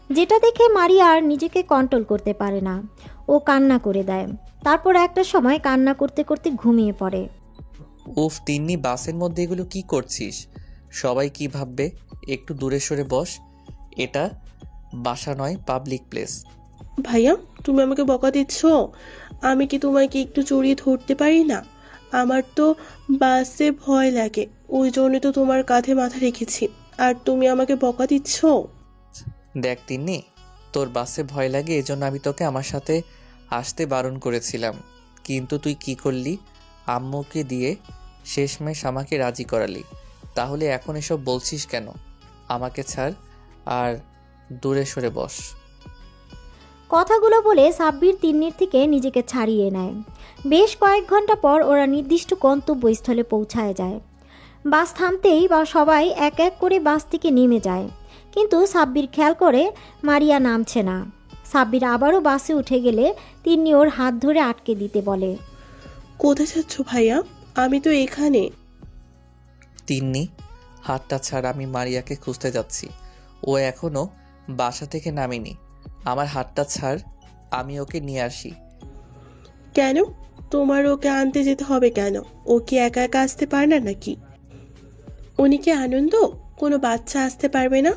Speaker 1: যেটা দেখে মারিয়া আর নিজেকে কন্ট্রোল করতে পারে না। ও কান্না করে দেয়। তারপর একটা সময় কান্না করতে করতে ঘুমিয়ে পড়ে।
Speaker 4: উফ তিন্নি, বাসের মধ্যে এগুলো কি করছিস? সবাই কি ভাববে? একটু দূরে সরে বস, এটা বাসা নয়, পাবলিক প্লেস।
Speaker 12: ভাইয়া, তুমি আমাকে বকা দিচ্ছ? আমি কি তোমাকে একটু জড়িয়ে ধরতে পারি না? আমার তো বাসে ভয় লাগে, ওই জন্য তো তোমার কাঁধে মাথা রেখেছি, আর তুমি আমাকে বকা দিচ্ছ।
Speaker 4: দেখ তিন্নি, তোর বাসে ভয় লাগে এজন্য আমি তোকে আমার সাথে আসতে বারণ করেছিলাম, কিন্তু তুই কি করলি? আম্মুকে দিয়ে শেষমেশ আমাকে রাজি করালি। তাহলে এখন এসব বলছিস কেন? আমাকে ছাড় আর দূরে সরে বস।
Speaker 1: কথাগুলো বলে সাব্বির তিন্নির থেকে নিজেকে ছাড়িয়ে নেয়। বেশ কয়েক ঘন্টা পর ওরা নির্দিষ্ট গন্তব্যস্থলে পৌঁছায় যায়। বাস থামতেই বা সবাই এক এক করে বাস থেকে নেমে যায়, কিন্তু সাব্বির খেয়াল করে মারিয়া নামছে না। সাব্বির আবারও বাসে উঠে গেলে তিন্নি ওর হাত ধরে আটকে দিতে বলে।
Speaker 12: কোথায় যাচ্ছ ভাইয়া? আমি তো এখানে।
Speaker 4: তিন্নি, হাতটা ছাড়, আমি মারিয়াকে খুঁজতে যাচ্ছি। ও এখনো বাসা থেকে নামেনি। আমার হাতটা ছাড়, আমি ওকে নিয়ে আসি।
Speaker 12: কেন? তোমার ওকে আনতে যেতে হবে কেন? ও কি একা একা আসতে পারে না নাকি? উনি কি আনন্দ? কোনো বাচ্চা আসতে পারবে না?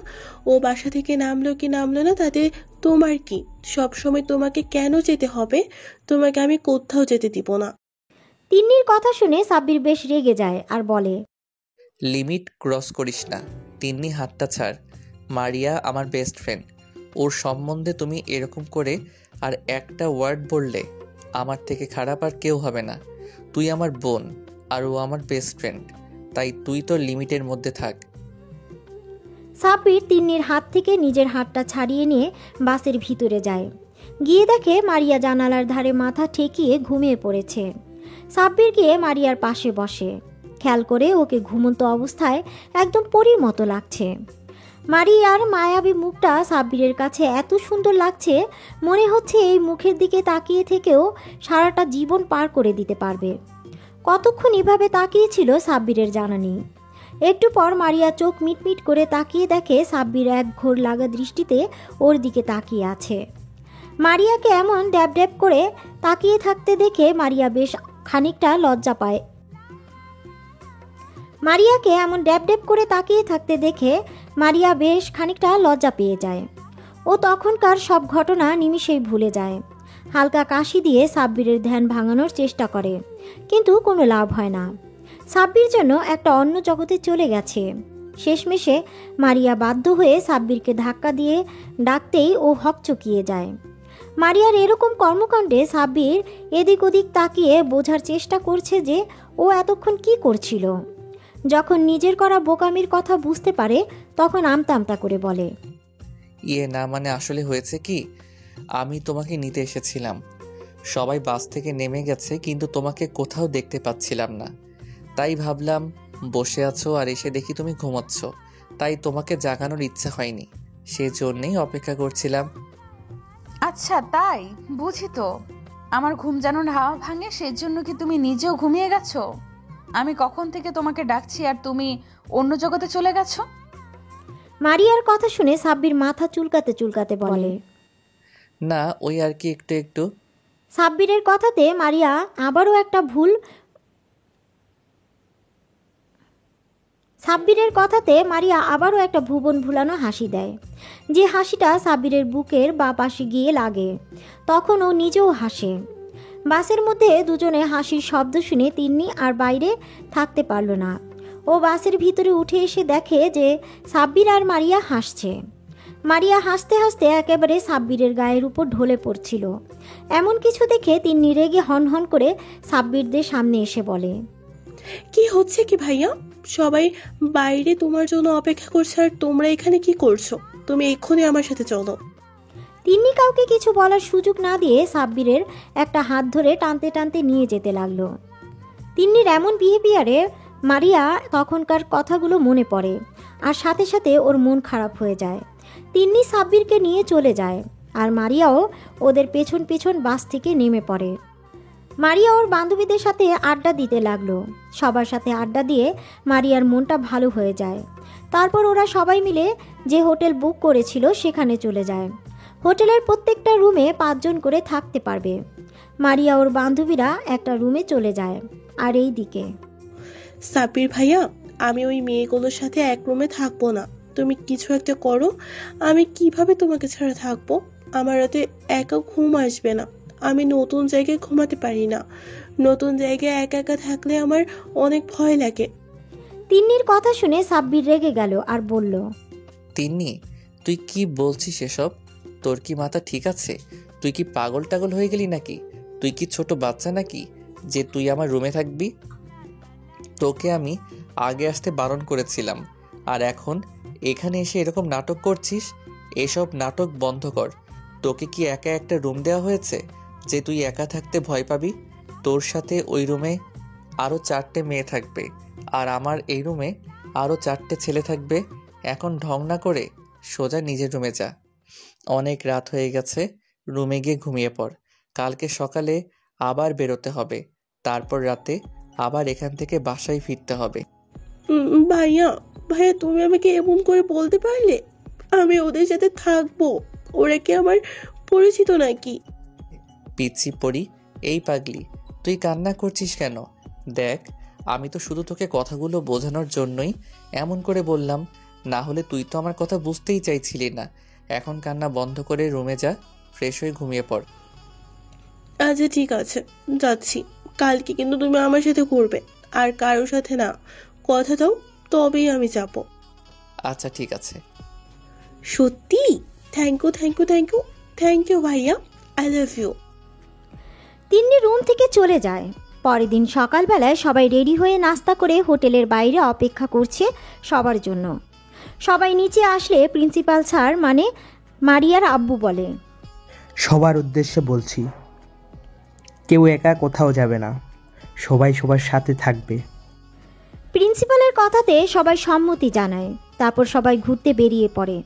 Speaker 12: ও বাসা থেকে নামলো কি নামলো না তাতে তোমার কি? সব সময় তোমাকে কেন যেতে হবে? তোমাকে আমি কোথাও যেতে দিব না।
Speaker 1: তিন্নির কথা শুনে সাব্বির বেশ রেগে যায় আর বলে,
Speaker 4: লিমিট ক্রস করিস না। তিন্নি, হাতটা ছাড়। মারিয়া আমার বেস্ট ফ্রেন্ড, ওর সম্বন্ধে তুমি এরকম করে আর একটা ওয়ার্ড বললে আমার থেকে খারাপ আর কেউ হবে না। তুই আমার বোন আর ও আমার বেস্ট ফ্রেন্ড, তাই তুই তোর লিমিটের মধ্যে থাক।
Speaker 1: সাব্বির তিন্নির হাত থেকে নিজের হাতটা ছাড়িয়ে নিয়ে বাসের ভিতরে যায়। গিয়ে দেখে মারিয়া জানালার ধারে মাথা ঠেকিয়ে ঘুমিয়ে পড়েছে। সাব্বির গিয়ে মারিয়ার পাশে বসে। খেয়াল করে ওকে ঘুমন্ত অবস্থায় একদম পরীর মতো লাগছে। মারিয়ার মায়াবী মুখটা সাব্বিরের কাছে এত সুন্দর লাগছে, মনে হচ্ছে এই মুখের দিকে তাকিয়ে থেকেও সারাটা জীবন পার করে দিতে পারবে। কতক্ষণ এভাবে তাকিয়েছিল সাব্বিরের জানা নেই। একটু পর মারিয়া চোখ মিটমিট করে তাকিয়ে দেখে সাব্বির এক ঘোর লাগা দৃষ্টিতে ওর দিকে তাকিয়ে আছে। মারিয়াকে এমন ড্যাব ড্যাব করে তাকিয়ে থাকতে দেখে মারিয়া বেশ খানিকটা লজ্জা পায়। মারিয়াকে এমন ড্যাব ড্যাব করে তাকিয়ে থাকতে দেখে মারিয়া বেশ খানিকটা লজ্জা পেয়ে যায়। ও তখনকার সব ঘটনা নিমিষেই ভুলে যায়। হালকা কাশি দিয়ে সাব্বিরের ধ্যান ভাঙানোর চেষ্টা করে, কিন্তু কোনো লাভ হয় না। সাব্বির যেন একটা অন্য জগতে চলে গেছে। শেষমেশে মারিয়া বাধ্য হয়ে সাব্বিরকে ধাক্কা দিয়ে ডাকতেই ও হকচকিয়ে যায়। মারিয়ার এরকম কর্মকাণ্ডে সাব্বির এদিক ওদিক তাকিয়ে বোঝার চেষ্টা করছে যে ও এতক্ষণ কি করছিল। যখন নিজের করা বোকামির কথা বুঝতে পারে তখন আমতা আমতা করে বলে,
Speaker 4: না মানে আসলে হয়েছে কি, আমি তোমাকে নিতে এসেছিলাম। সবাই বাস থেকে নেমে গেছে, কিন্তু তোমাকে কোথাও দেখতে পাচ্ছিলাম না। তাই ভাবলাম বসে আছো আর এসে দেখি তুমি ঘুমাচ্ছ, তাই তোমাকে জাগানোর ইচ্ছা হয়নি, সেজন্যই অপেক্ষা করছিলাম।
Speaker 5: আচ্ছা তাই বুঝি। তো আমার ঘুম যেন না ভাঙে সেজন্য কি তুমি নিজেও ঘুমিয়ে গেছো? আমি কখন থেকে তোমাকে ডাকছি আর তুমি অন্য জগতে চলে গেছো?
Speaker 1: মারিয়ার কথা শুনে সাব্বির মাথা চুলকাতে চুলকাতে বলে,
Speaker 4: না ওই আর কি একটু একটু।
Speaker 1: সাব্বিরের কথাতে মারিয়া আবারও একটা ভুবন ভুলানো হাসি দেয়, যে হাসিটা সাব্বিরের বুকের বা পাশে গিয়ে লাগে। তখন ও নিজেও হাসে। বাসের মধ্যে দুজনে হাসির শব্দ শুনে তিন্নি আর বাইরে থাকতে পারল না। ও বাসের ভিতরে উঠে এসে দেখে যে সাব্বির আর মারিয়া হাসছে। মারিয়া হাসতে হাসতে একেবারে সাব্বিরের গায়ের উপর ঢলে পড়ছিল। এমন কিছু দেখে তিন্নি রেগে হনহন করে সাব্বিরদের সামনে এসে বলে,
Speaker 12: কি হচ্ছে কি ভাইয়া? সবাই বাইরে তোমার জন্য অপেক্ষা করছে আর তোমরা এখানে কি করছো? তুমি এক্ষুনি আমার সাথে চলো।
Speaker 1: তিন্নি কাউকে কিছু বলার সুযোগ না দিয়ে সাব্বিরের একটা হাত ধরে টানতে টানতে নিয়ে যেতে লাগলো। তিন্নির এমন বিহেভিয়ারে মারিয়া তখনকার কথাগুলো মনে পড়ে, আর সাথে সাথে ওর মন খারাপ হয়ে যায়। তিন্নি সাব্বিরকে নিয়ে চলে যায়, আর মারিয়াও ওদের পেছন পেছন বাস থেকে নেমে পড়ে। মারিয়া ওর বান্ধবীদের সাথে আড্ডা দিতে লাগলো। সবার সাথে আড্ডা দিয়ে মারিয়ার মনটা ভালো হয়ে যায়। তারপর ওরা সবাই মিলে যে হোটেল বুক করেছিল সেখানে চলে যায়। হোটেলের প্রত্যেকটা রুমে 5 জন করে থাকতে পারবে। মারিয়া ওর বান্ধবীরা একটা রুমে চলে যায়। আর এই দিকে
Speaker 12: সাব্বির ভাইয়া, আমি ওই মেয়েগুলোর সাথে এক রুমে থাকবো না। তুমি কিছু একটা করো। আমি কিভাবে তোমাকে ছাড়া থাকবো? আমার রাতে একা ঘুম আসবে না। আমি নতুন জায়গায় ঘুমাতে পারি না। নতুন জায়গায় একা একা থাকলে আমার অনেক ভয় লাগে।
Speaker 1: তিন্নির কথা শুনে সাব্বির রেগে গেল আর বলল,
Speaker 4: তিন্নি, তুই কি বলছিস এসব? তোর কি মাথা ঠিক আছে? তুই কি পাগল টাগল হয়ে গেলি নাকি? তুই কি ছোট বাচ্চা নাকি যে তুই আমার রুমে থাকবি? তোকে আমি আগে আসতে বারণ করেছিলাম, আর এখন এখানে এসে এরকম নাটক করছিস? এসব নাটক বন্ধ কর। তোকে কি একা একটা রুম দেওয়া হয়েছে যে তুই একা থাকতে ভয় পাবি? তোর সাথে ওই রুমে আরও 4টে মেয়ে থাকবে, আর আমার এই রুমে আরও 4টে ছেলে থাকবে। এখন ঢং না করে সোজা নিজের রুমে যা। অনেক রাত হয়ে গেছে, রুমে গিয়ে ঘুমিয়ে পড়। কালকে সকালে আবার বেরোতে হবে, তারপর রাতে আবার এখান থেকে বাসায় ফিরতে হবে।
Speaker 12: ভাইয়া ভাইয়া, তুমি আমাকে এমন করে বলতে পারলে? আমি ওদের সাথে থাকবো। ওরা কি আমার পরিচিত নাকি?
Speaker 4: পিচ্ছি পড়ি, এই পাগলি, তুই কান্না করছিস কেন? দেখ, আমি তো শুধু তোকে কথাগুলো বোঝানোর জন্যই এমন করে বললাম, না হলে তুই তো আমার কথা বুঝতেই চাইছিলি না। এখন কান্না বন্ধ করে রুমে যা, ফ্রেশ হয়ে ঘুমিয়ে পড়।
Speaker 12: আচ্ছা ঠিক আছে, যাচ্ছি। কালকে কিন্তু তুমি আমার সাথে ঘুরবে, আর কারোর সাথে না। কথা দাও, তবেই আমি যাব।
Speaker 4: আচ্ছা ঠিক আছে।
Speaker 12: সত্যি? Thank you thank you thank you thank you ভাইয়া, I love you.
Speaker 1: Tinni room থেকে চলে যায়। পরের দিন সকালবেলায় সবাই রেডি হয়ে নাস্তা করে হোটেলের বাইরে অপেক্ষা করছে সবার জন্য। সবাই নিচে আসলে প্রিন্সিপাল স্যার মানে মারিয়ার আব্বু বলে,
Speaker 9: সবার উদ্দেশ্যে বলছি, কেউ একা কোথাও যাবে না, সবাই সবার সাথে থাকবে।
Speaker 1: প্রিন্সিপালের কথাতে সবাই সম্মতি জানায়। তারপর সবাই ঘুরতে বেরিয়ে পড়ে।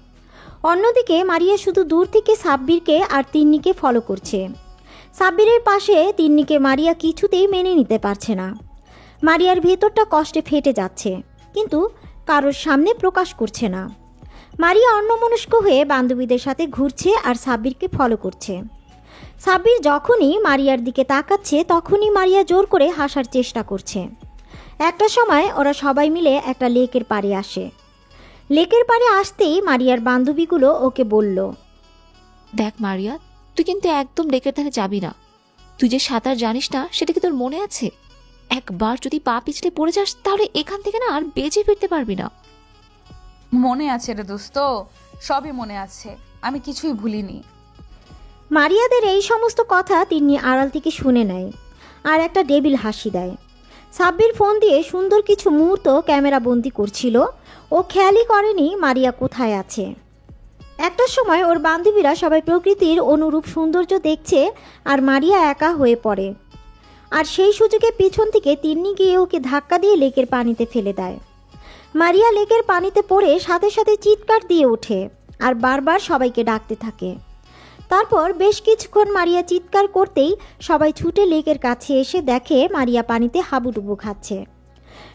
Speaker 1: অন্যদিকে মারিয়া শুধু দূর থেকে সাব্বিরকে আর তিন্নিকে ফলো করছে। সাব্বিরের পাশে তিন্নিকে মারিয়া কিছুতেই মেনে নিতে পারছে না। মারিয়ার ভেতরটা কষ্টে ফেটে যাচ্ছে, কিন্তু কারোর সামনে প্রকাশ করছে না। মারিয়া অন্যমনস্ক হয়ে বান্ধবীদের সাথে ঘুরছে আর সাব্বিরকে ফলো করছে। সাব্বির যখনই মারিয়ার দিকে তাকাচ্ছে তখনই মারিয়া জোর করে হাসার চেষ্টা করছে। একটা সময় ওরা সবাই মিলে একটা লেকের পাড়ে আসে। লেকের পাড়ে আসতেই মারিয়ার বান্ধবীগুলো ওকে বলল,
Speaker 3: দেখ মারিয়া, তুই কিন্তু একদম লেকের ধারে যাবি না। তুই যে সাঁতার জানিস না সেটা কি তোর মনে আছে? একবার যদি পা পিছলে পড়ে যাস তাহলে এখান থেকে না আর বেঁচে ফিরতে পারবি না।
Speaker 5: মনে আছে রে দোস্ত, সবই মনে আছে, আমি কিছুই ভুলিনি।
Speaker 1: মারিয়াদের এই সমস্ত কথা তিন্নি আড়াল থেকে শুনে নেয় আর একটা ডেবিল হাসি দেয়। সাব্বির ফোন দিয়ে সুন্দর কিছু মুহূর্ত ক্যামেরা বন্দি করছিল। ও খেয়ালই করেনি মারিয়া কোথায় আছে। একটা সময় ওর বান্ধবীরা সবাই প্রকৃতির অনুরূপ সৌন্দর্য দেখছে আর মারিয়া একা হয়ে পড়ে। আর সেই সুযোগে পিছন থেকে তিন্নি গিয়ে ওকে ধাক্কা দিয়ে লেকের পানিতে ফেলে দেয়। মারিয়া লেকের পানিতে পড়ে সাথে সাথে চিৎকার দিয়ে ওঠে আর বারবার সবাইকে ডাকতে থাকে। তারপর বেশ কিছুক্ষণ মারিয়া চিৎকার করতেই সবাই ছুটে লেকের কাছে এসে দেখে মারিয়া পানিতে হাবুডুবু খাচ্ছে।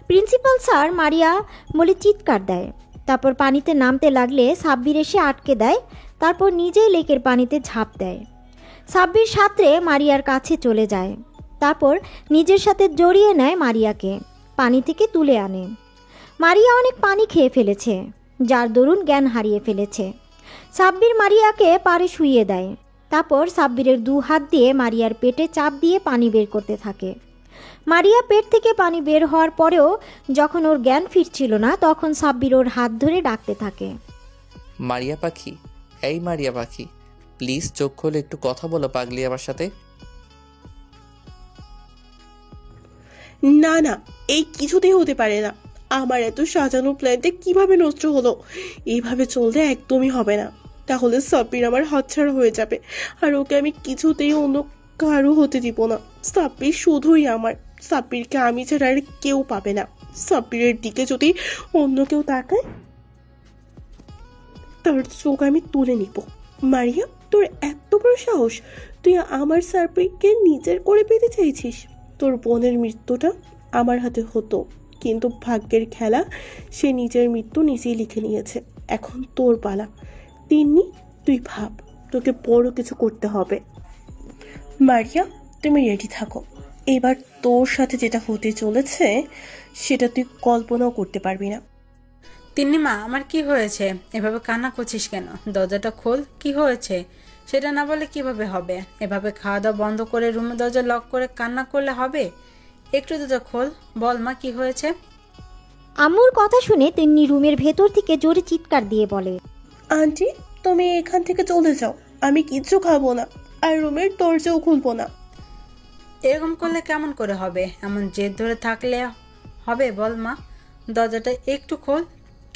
Speaker 1: প্রিন্সিপাল স্যার মারিয়া বলে চিৎকার দেয়। তারপর পানিতে নামতে লাগলে সাব্বির এসে আটকে দেয়। তারপর নিজেই লেকের পানিতে ঝাঁপ দেয়। সাব্বির সাঁতরে মারিয়ার কাছে চলে যায়। তারপর নিজের সাথে জড়িয়ে নেয় মারিয়াকে, পানি থেকে তুলে আনে। মারিয়া অনেক পানি খেয়ে ফেলেছে, যার দরুন জ্ঞান হারিয়ে ফেলেছে। সাব্বির মারিয়াকে পাড়ে শুইয়ে দেয়। তারপর সাব্বিরের 2 হাত দিয়ে মারিয়ার পেটে চাপ দিয়ে পানি বের করতে থাকে। মারিয়া পেট থেকে পানি বের হওয়ার পরেও যখন ওর জ্ঞান ফিরছিল না, তখন সাব্বির ওর হাত ধরে ডাকতে থাকে,
Speaker 4: মারিয়া পাখি, এই মারিয়া পাখি, প্লিজ চোখ খুলে একটু কথা বলো পাগলি আমার সাথে।
Speaker 12: না না, এই কিছুতেই হতে পারে না। আমার এত সাজানো প্ল্যানটা কিভাবে নষ্ট হলো? এইভাবে চললে একদমই হবে না। তাহলে সাব্বির আমার হাতছাড়া হয়ে যাবে, আর ওকে আমি কিছুতেই অন্য কারো হতে দিব না। সাব্বির শুধুই আমার। সাব্বিরকে আমি ছাড়া আর কেউ পাবে না। সাব্বিরের দিকে যদি অন্য কেউ তাকায়, তার চোখ আমি তুলে নিব। মারিয়া, তোর এত বড় সাহস! তুই আমার সাব্বিরকে নিজের করে পেতে চাইছিস? তোর বোনের মৃত্যুটা আমার হাতে হতো, কিন্তু ভাগ্যের খেলা, সে নিজের মৃত্যু নিজেই লিখে নিয়েছে। এখন তোর পালা। তিন্নি, তুই ভাব, তোকে বড় কিছু করতে হবে। মারিয়া, তুমি রেডি থাকো। এবার তোর সাথে যেটা হতে চলেছে সেটা তুই কল্পনাও করতে পারবি না।
Speaker 6: তিন্নিমা, আমার কি হয়েছে? এভাবে কান্না করছিস কেন? দরজাটা খোল, কি হয়েছে সেটা না বলে কিভাবে হবে? এভাবে খাওয়া দাওয়া বন্ধ করে রুমে দরজা লক করে কান্না করলে হবে? একটু দরজা খোল, বল মা কি হয়েছে?
Speaker 1: আম্মুর কথা শুনে তিন্নি রুমের ভেতর থেকে জোরে চিৎকার দিয়ে বলে,
Speaker 12: আন্টি, তুমি এখান থেকে চলে যাও। আমি কিচ্ছু খাবো না, আর রুমের দরজাও খুলবো না।
Speaker 6: এরকম করলে কেমন করে হবে? এমন জেদ ধরে থাকলে হবে? বল মা, দরজাটা একটু খোল,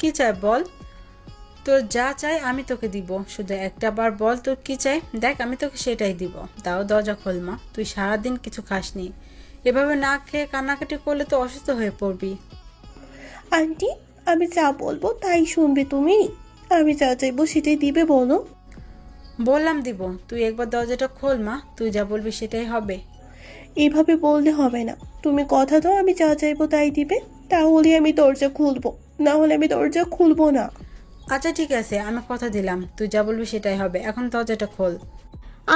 Speaker 6: কি চাই বল? তোর যা চাই আমি তোকে দিব, শুধু একটা বার বল তোর কি চাই, দেখ আমি তোকে সেটাই দিব। তাও দরজা খোল মা, তুই সারাদিন কিছু খাসনি, এভাবে না খেয়ে কান্নাকাটি করলে তো অসুস্থ হয়ে পড়বি।
Speaker 12: আন্টি, আমি যা বলবো তাই শুনবে তুমি? আমি যা চাইবো সেটাই দিবে, বলো।
Speaker 6: বললাম দিব, তুই একবার দরজাটা খোল মা, তুই যা বলবি সেটাই হবে।
Speaker 12: এভাবে বললে হবে না। তুমি কথা দাও আমি যা চাইবো তাই দিবে, তাহলে আমি দরজা খুলবো, না হলে আমি দরজা খুলবো না।
Speaker 6: আচ্ছা ঠিক আছে, আমি কথা দিলাম, তুই যা বলবি সেটাই হবে, এখন দরজাটা খোল।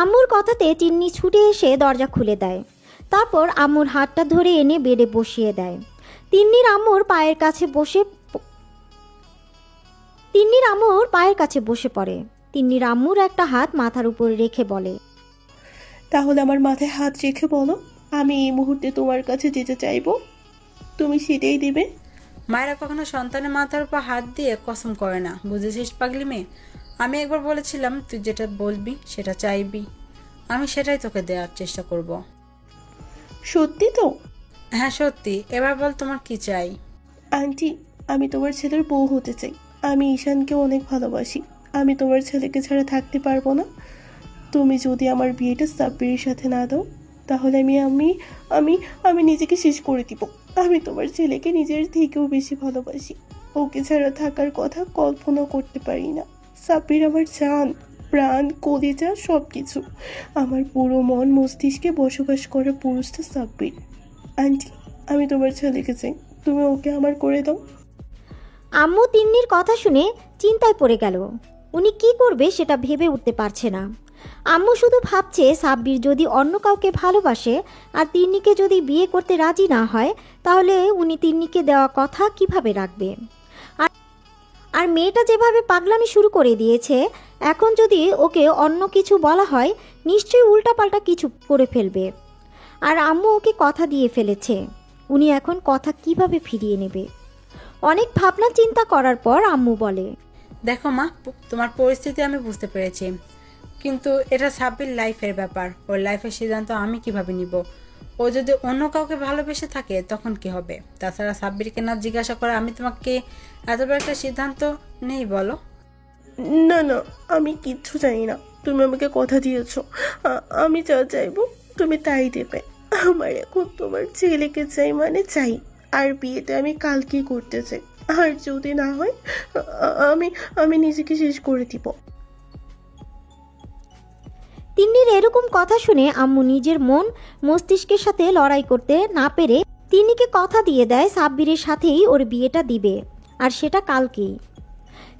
Speaker 1: আম্মুর কথাতে তিন্নি ছুটে এসে দরজা খুলে দেয়। তারপর আম্মুর হাতটা ধরে এনে বেডে বসিয়ে দেয়। তিন্নির আম্মুর পায়ের কাছে বসে পড়ে। তিন্নির আম্মুর একটা হাত মাথার উপর রেখে বলে,
Speaker 12: তাহলে আমার মাথায় হাত রেখে বলো, আমি এই মুহূর্তে তোমার কাছে যেতে চাইবো, তুমি সেটাই দিবে।
Speaker 6: মায়েরা কখনো সন্তানের মাথার উপর হাত দিয়ে কসম করে না, বুঝেছিস পাগলি মেয়ে? আমি একবার বলেছিলাম তুই যেটা বলবি সেটা চাইবি, আমি সেটাই তোকে দেওয়ার চেষ্টা করব।
Speaker 12: সত্যি তো?
Speaker 6: হ্যাঁ সত্যি। এবার বল তোমার কি চাই?
Speaker 12: আন্টি, আমি তোমার ছেলের বউ হতে চাই। আমি ঈশানকে অনেক ভালোবাসি। আমি তোমার ছেলেকে ছাড়া থাকতে পারবো না। তুমি যদি আমার বিয়েটা সাব্বিরের সাথে না দাও, তাহলে আমি নিজেকে শেষ করে দিব। আমি তোমার ছেলেকে নিজের থেকেও বেশি ভালোবাসি। ওকে ছাড়া থাকার কথা কল্পনা করতে পারি না। সাব্বির আমার জান, প্রাণ, কলিজা, সব কিছু। আমার পুরো মন মস্তিষ্কে বসবাস করা পুরুষটা সাব্বির। আন্টি, আমি তোমার ছেলেকে চাই, তুমি ওকে আমার করে দাও।
Speaker 1: আম্মু তিন্নির কথা শুনে চিন্তায় পড়ে গেল। উনি কি করবে সেটা ভেবে উঠতে পারছে না। আম্মু শুধু ভাবছে সাব্বির যদি অন্য কাউকে ভালোবাসে আর তিন্নিকে যদি বিয়ে করতে রাজি না হয়, তাহলে উনি তিন্নিকে দেওয়া কথা কিভাবে রাখবে। আর মেয়েটা যেভাবে পাগলামি শুরু করে দিয়েছে, এখন যদি ওকে অন্য কিছু বলা হয়, নিশ্চয়ই উল্টাপাল্টা কিছু করে ফেলবে। আর আম্মু ওকে কথা দিয়ে ফেলেছে, উনি এখন কথা কিভাবে ফিরিয়ে নেবে। অনেক ভাবনা চিন্তা করার পর আম্মু বলে,
Speaker 6: দেখো মা, তোমার পরিস্থিতি আমি বুঝতে পেরেছি, কিন্তু এটা সাব্বির লাইফের ব্যাপার। ওর লাইফের সিদ্ধান্ত আমি কিভাবে নিব? ও যদি অন্য কাউকে ভালোবেসে থাকে তখন কি হবে? তাছাড়া সাব্বিরকে না জিজ্ঞাসা করে আমি তোমাকে এত বড় একটা সিদ্ধান্ত নেই বলো?
Speaker 12: না না, আমি কিচ্ছু জানি না। তুমি আমাকে কথা দিয়েছো, আমি যা চাইবো তুমি তাই দেবে। আমার এখন তোমার ছেলেকে চাই মানে চাই, আর বিয়েতে আমি কালকেই করতে চাই। আর যদি না হয় আমি নিজেকে শেষ করে দিব।
Speaker 1: তিন্নির এরকম কথা শুনে আম্মু নিজের মন মস্তিষ্কের সাথে লড়াই করতে না পেরে তিন্নিকে কথা দিয়ে দেয় সাব্বিরের সাথেই ওর বিয়েটা দিবে, আর সেটা কালকেই।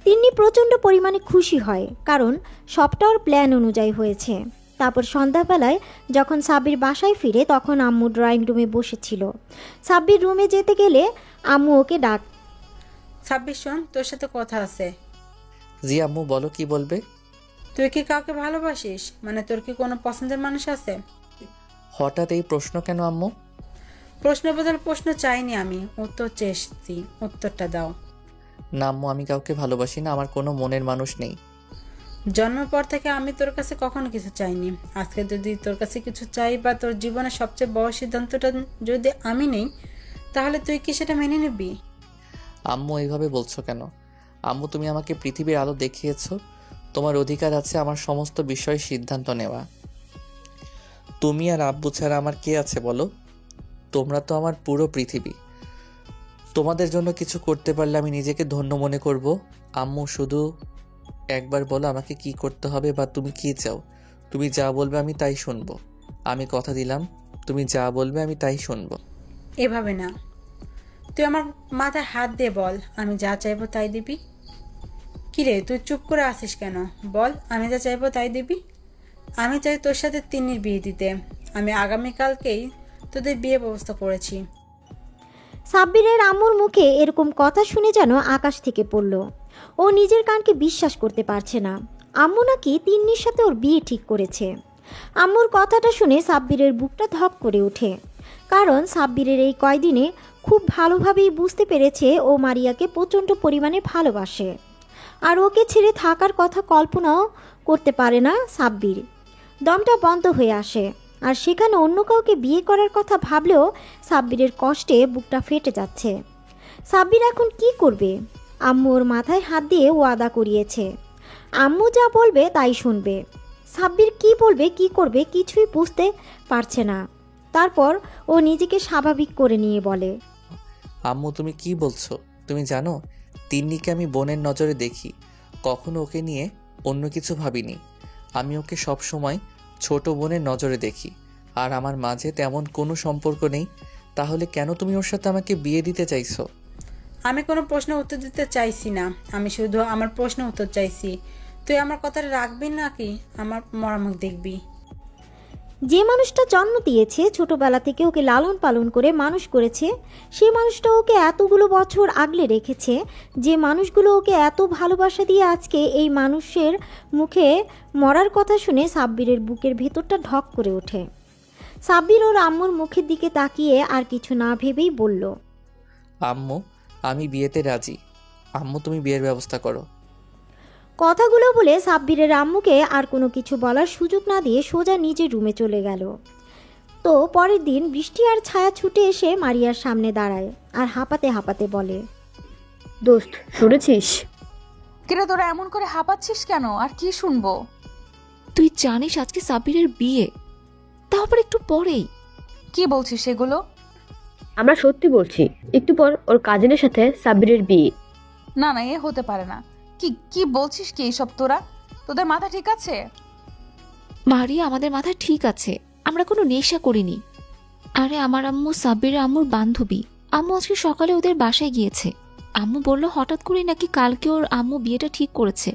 Speaker 1: তিন্নি প্রচণ্ড পরিমাণে খুশি হয়, কারণ সবটা ওর প্ল্যান অনুযায়ী হয়েছে। তারপর সন্ধ্যাবেলায় যখন সাব্বির বাসায় ফিরে তখন আম্মু ড্রয়িং রুমে বসেছিল। সাব্বির রুমে যেতে গেলে আম্মু ওকে ডাক।
Speaker 6: সাব্বির শোন, তোর সাথে কথা আছে।
Speaker 4: জি আম্মু, বলো কি বলবে?
Speaker 6: তুই কি কাউকে ভালোবাসিস? মানে তোর কি কোনো পছন্দের মানুষ আছে?
Speaker 4: হঠাৎ এই প্রশ্ন কেন আম্মু?
Speaker 6: প্রশ্ন বদল প্রশ্ন চাইনি আমি, উত্তর চেয়েছি, উত্তরটা দাও।
Speaker 4: না আম্মু, আমি কাউকে ভালোবাসি না, আমার কোনো মনের মানুষ নেই।
Speaker 6: জন্মের পর থেকে আমি তোর কাছে কখনো কিছু চাইনি। আজকে যদি তোর কাছে কিছু চাই বা তোর জীবনের সবচেয়ে বড় সিদ্ধান্তটা যদি আমি নেই, তাহলে তুই কি সেটা মেনে নিবি?
Speaker 4: আম্মু এইভাবে বলছো কেন? আম্মু, তুমি আমাকে পৃথিবীর আলো দেখিয়েছো, তোমার অধিকার আছে আমার সমস্ত বিষয়ে সিদ্ধান্ত নেওয়া। তুমি আর আব্বু ছাড়া আমার কে আছে বলো? তোমরা তো আমার পুরো পৃথিবী। তোমাদের জন্য কিছু করতে পারলে আমি নিজেকে ধন্য মনে করব। আম্মু, শুধু একবার বলো আমাকে কি করতে হবে বা তুমি কি চাও। তুমি যা বলবে আমি তাই শুনবো। আমি কথা দিলাম, তুমি যা বলবে আমি তাই শুনবো।
Speaker 6: এভাবে না, তুই আমার মাথায় হাত দিয়ে বল আমি যা চাইবো তাই দিবি। কিরে তুই চুপ করে আসিস কেন? বল আমি যা চাইবো তাই দিবি। আমি চাই তোর সাথে তিন্নির বিয়ে দিতে। আমি আগামীকালকেই তোদের বিয়ে ব্যবস্থা করেছি।
Speaker 1: সাব্বিরের আম্মুর মুখে এরকম কথা শুনে যেন আকাশ থেকে পড়ল। ও নিজের কানকে বিশ্বাস করতে পারছে না। আম্মু নাকি তিন্নির সাথে ওর বিয়ে ঠিক করেছে। আম্মুর কথাটা শুনে সাব্বিরের বুকটা ধক করে ওঠে, কারণ সাব্বিরের এই কয়দিনে খুব ভালোভাবেই বুঝতে পেরেছে ও মারিয়াকে প্রচণ্ড পরিমাণে ভালোবাসে, আর ওকে ছেড়ে থাকার কথা কল্পনাও করতে পারে না সাব্বির। দমটা বন্ধ হয়ে আসে, আর সেখানে অন্য কাউকে বিয়ে করার কথা ভাবলেও সাব্বিরের কষ্টে বুকটা ফেটে যাচ্ছে। সাব্বির এখন কি করবে? আম্মু ওর মাথায় হাত দিয়ে ওয়াদা করিয়েছে, আম্মু যা বলবে তাই শুনবে। সাব্বির কি বলবে কি করবে কিছুই বুঝতে পারছে না। তারপর ও নিজেকে স্বাভাবিক করে নিয়ে বলে,
Speaker 4: আম্মু, তুমি কি বলছো? তুমি জানো তিন্নিকে আমি বোনের নজরে দেখি, কখনো ওকে নিয়ে অন্য কিছু ভাবিনি। আমি ওকে সব সময় ছোট বোনের নজরে দেখি, আর আমার মাঝে তেমন কোনো সম্পর্ক নেই। তাহলে কেন তুমি ওর সাথে আমাকে বিয়ে দিতে চাইছো?
Speaker 6: আমি কোনো প্রশ্নের উত্তর দিতে চাইছি না, আমি শুধু আমার প্রশ্নের উত্তর চাইছি। তুই আমার কথাটা রাখবি নাকি আমার মরামুখ দেখবি?
Speaker 1: যে মানুষটা জন্ম দিয়েছে, ছোটবেলা থেকে ওকে লালন পালন করে মানুষ করেছে, সেই মানুষটা ওকে এতগুলো বছর আগলে রেখেছে, যে মানুষগুলো ওকে এত ভালোবাসা দিয়ে আজকে এই মানুষের মুখে মরার কথা শুনে সাব্বিরের বুকের ভেতরটা ঢক করে ওঠে। সাব্বির ওর আম্মুর মুখের দিকে তাকিয়ে আর কিছু না ভেবেই বলল,
Speaker 4: আম্মু, আমি বিয়েতে রাজি। আম্মু, তুমি বিয়ের ব্যবস্থা করো।
Speaker 1: কথাগুলো বলে সাব্বিরের আম্মুকে আর কোনো কিছু বলার সুযোগ না দিয়ে সোজা নিজের রুমে চলে গেল। তো পরের দিন বৃষ্টি আর ছায়া ছুটে এসে মারিয়ার সামনে দাঁড়ায় আর হাঁপাতে হাঁপাতে বলে,
Speaker 2: দোস্ত শুনেছিস?
Speaker 5: কিরে তোরা এমন করে হাঁপাচ্ছিস কেন? আর কি শুনবো?
Speaker 3: তুই জানিস আজকে সাব্বিরের বিয়ে, তাও আবার একটু পরেই।
Speaker 5: কি বলছিস সেগুলো?
Speaker 2: আমরা সত্যি বলছি, একটু পর ওর কাজিনের সাথে সাব্বিরের বিয়ে।
Speaker 5: না না, এ হতে পারে না। কি কি বলছিস কি এইসব? তোদের মাথা ঠিক আছে?
Speaker 3: মারিয়া, আমাদের মাথা ঠিক আছে, আমরা কোনো নেশা করিনি। আরে আমার আম্মু সাব্বিরের আম্মুর বান্ধবী। আম্মু আজকে সকালে ওদের বাসায় গিয়েছে। আম্মু বলল হঠাৎ করেই নাকি কালকে ওর আম্মু বিয়েটা ঠিক করেছে,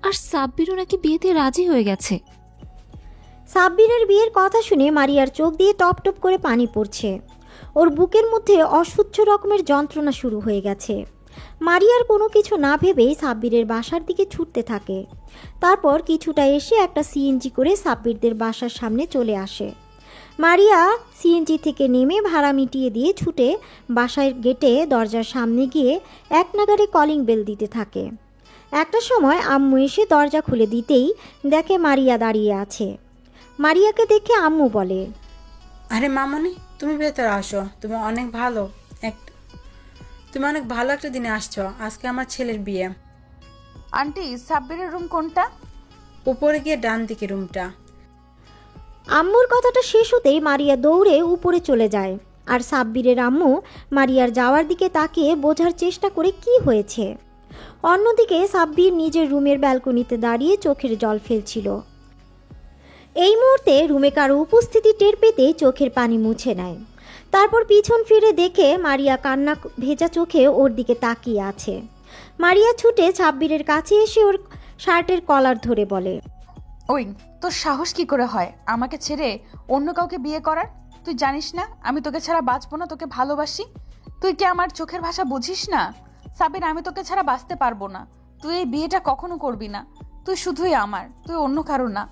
Speaker 3: আর সাব্বিরও নাকি বিয়েতে রাজি হয়ে গেছে।
Speaker 1: সাব্বিরের বিয়ের কথা শুনে মারিয়ার চোখ দিয়ে টপ টপ করে পানি পড়ছে। ওর বুকের মধ্যে অসহ্য রকমের যন্ত্রণা শুরু হয়ে গেছে। মারিয়ার কোনো কিছু না ভেবেই সাব্বিরের বাসার দিকে ছুটতে থাকে। তারপর কিছুটা এসে একটা সিএনজি করে সাব্বিরদের বাসার সামনে চলে আসে। মারিয়া সিএনজি থেকে নেমে ভাড়া মিটিয়ে দিয়ে ছুটে বাসার গেটে দরজার সামনে গিয়ে এক নাগাড়ে কলিং বেল দিতে থাকে। একটা সময় আম্মু এসে দরজা খুলে দিতেই দেখে মারিয়া দাঁড়িয়ে আছে। মারিয়াকে দেখে আম্মু বলে,
Speaker 6: আরে মামনি, তুমি ভেতরে আসো। তুমি অনেক ভালো একটা দিনে আসছো। আজকে আমার ছেলের বিয়ে।
Speaker 5: আন্টি, সাব্বিরের রুম কোনটা?
Speaker 6: উপরে গিয়ে ডান দিকে রুমটা।
Speaker 1: আম্মুর কথাটা শেষ হতেই মারিয়া দৌড়ে উপরে চলে যায়, আর সাব্বিরের আম্মু মারিয়ার যাওয়ার দিকে তাকিয়ে বোঝার চেষ্টা করে কি হয়েছে। অন্যদিকে সাব্বির নিজের রুমের ব্যালকনিতে দাঁড়িয়ে চোখের জল ফেলছিল। এই মুহূর্তে রুমে কারো উপস্থিতি টের পেতে চোখের পানি মুছে নেয়। তারপর পিছন ফিরে দেখে মারিয়া কান্না ভেজা চোখে ওর দিকে তাকিয়ে আছে। মারিয়া ছুটে সাব্বিরের কাছে এসে ওর শার্টের কলার ধরে বলে,
Speaker 5: ওই তোর সাহস কি করে হয় আমাকে ছেড়ে অন্য কাউকে বিয়ে করার? তুই জানিস না আমি তোকে ছাড়া বাঁচবো না, তোকে ভালোবাসি। তুই কি আমার চোখের ভাষা বুঝিস না? সাবির, আমি তোকে ছাড়া বাঁচতে পারবো না। তুই এই বিয়েটা কখনো করবি না। তুই শুধুই আমার, তুই অন্য কারো না।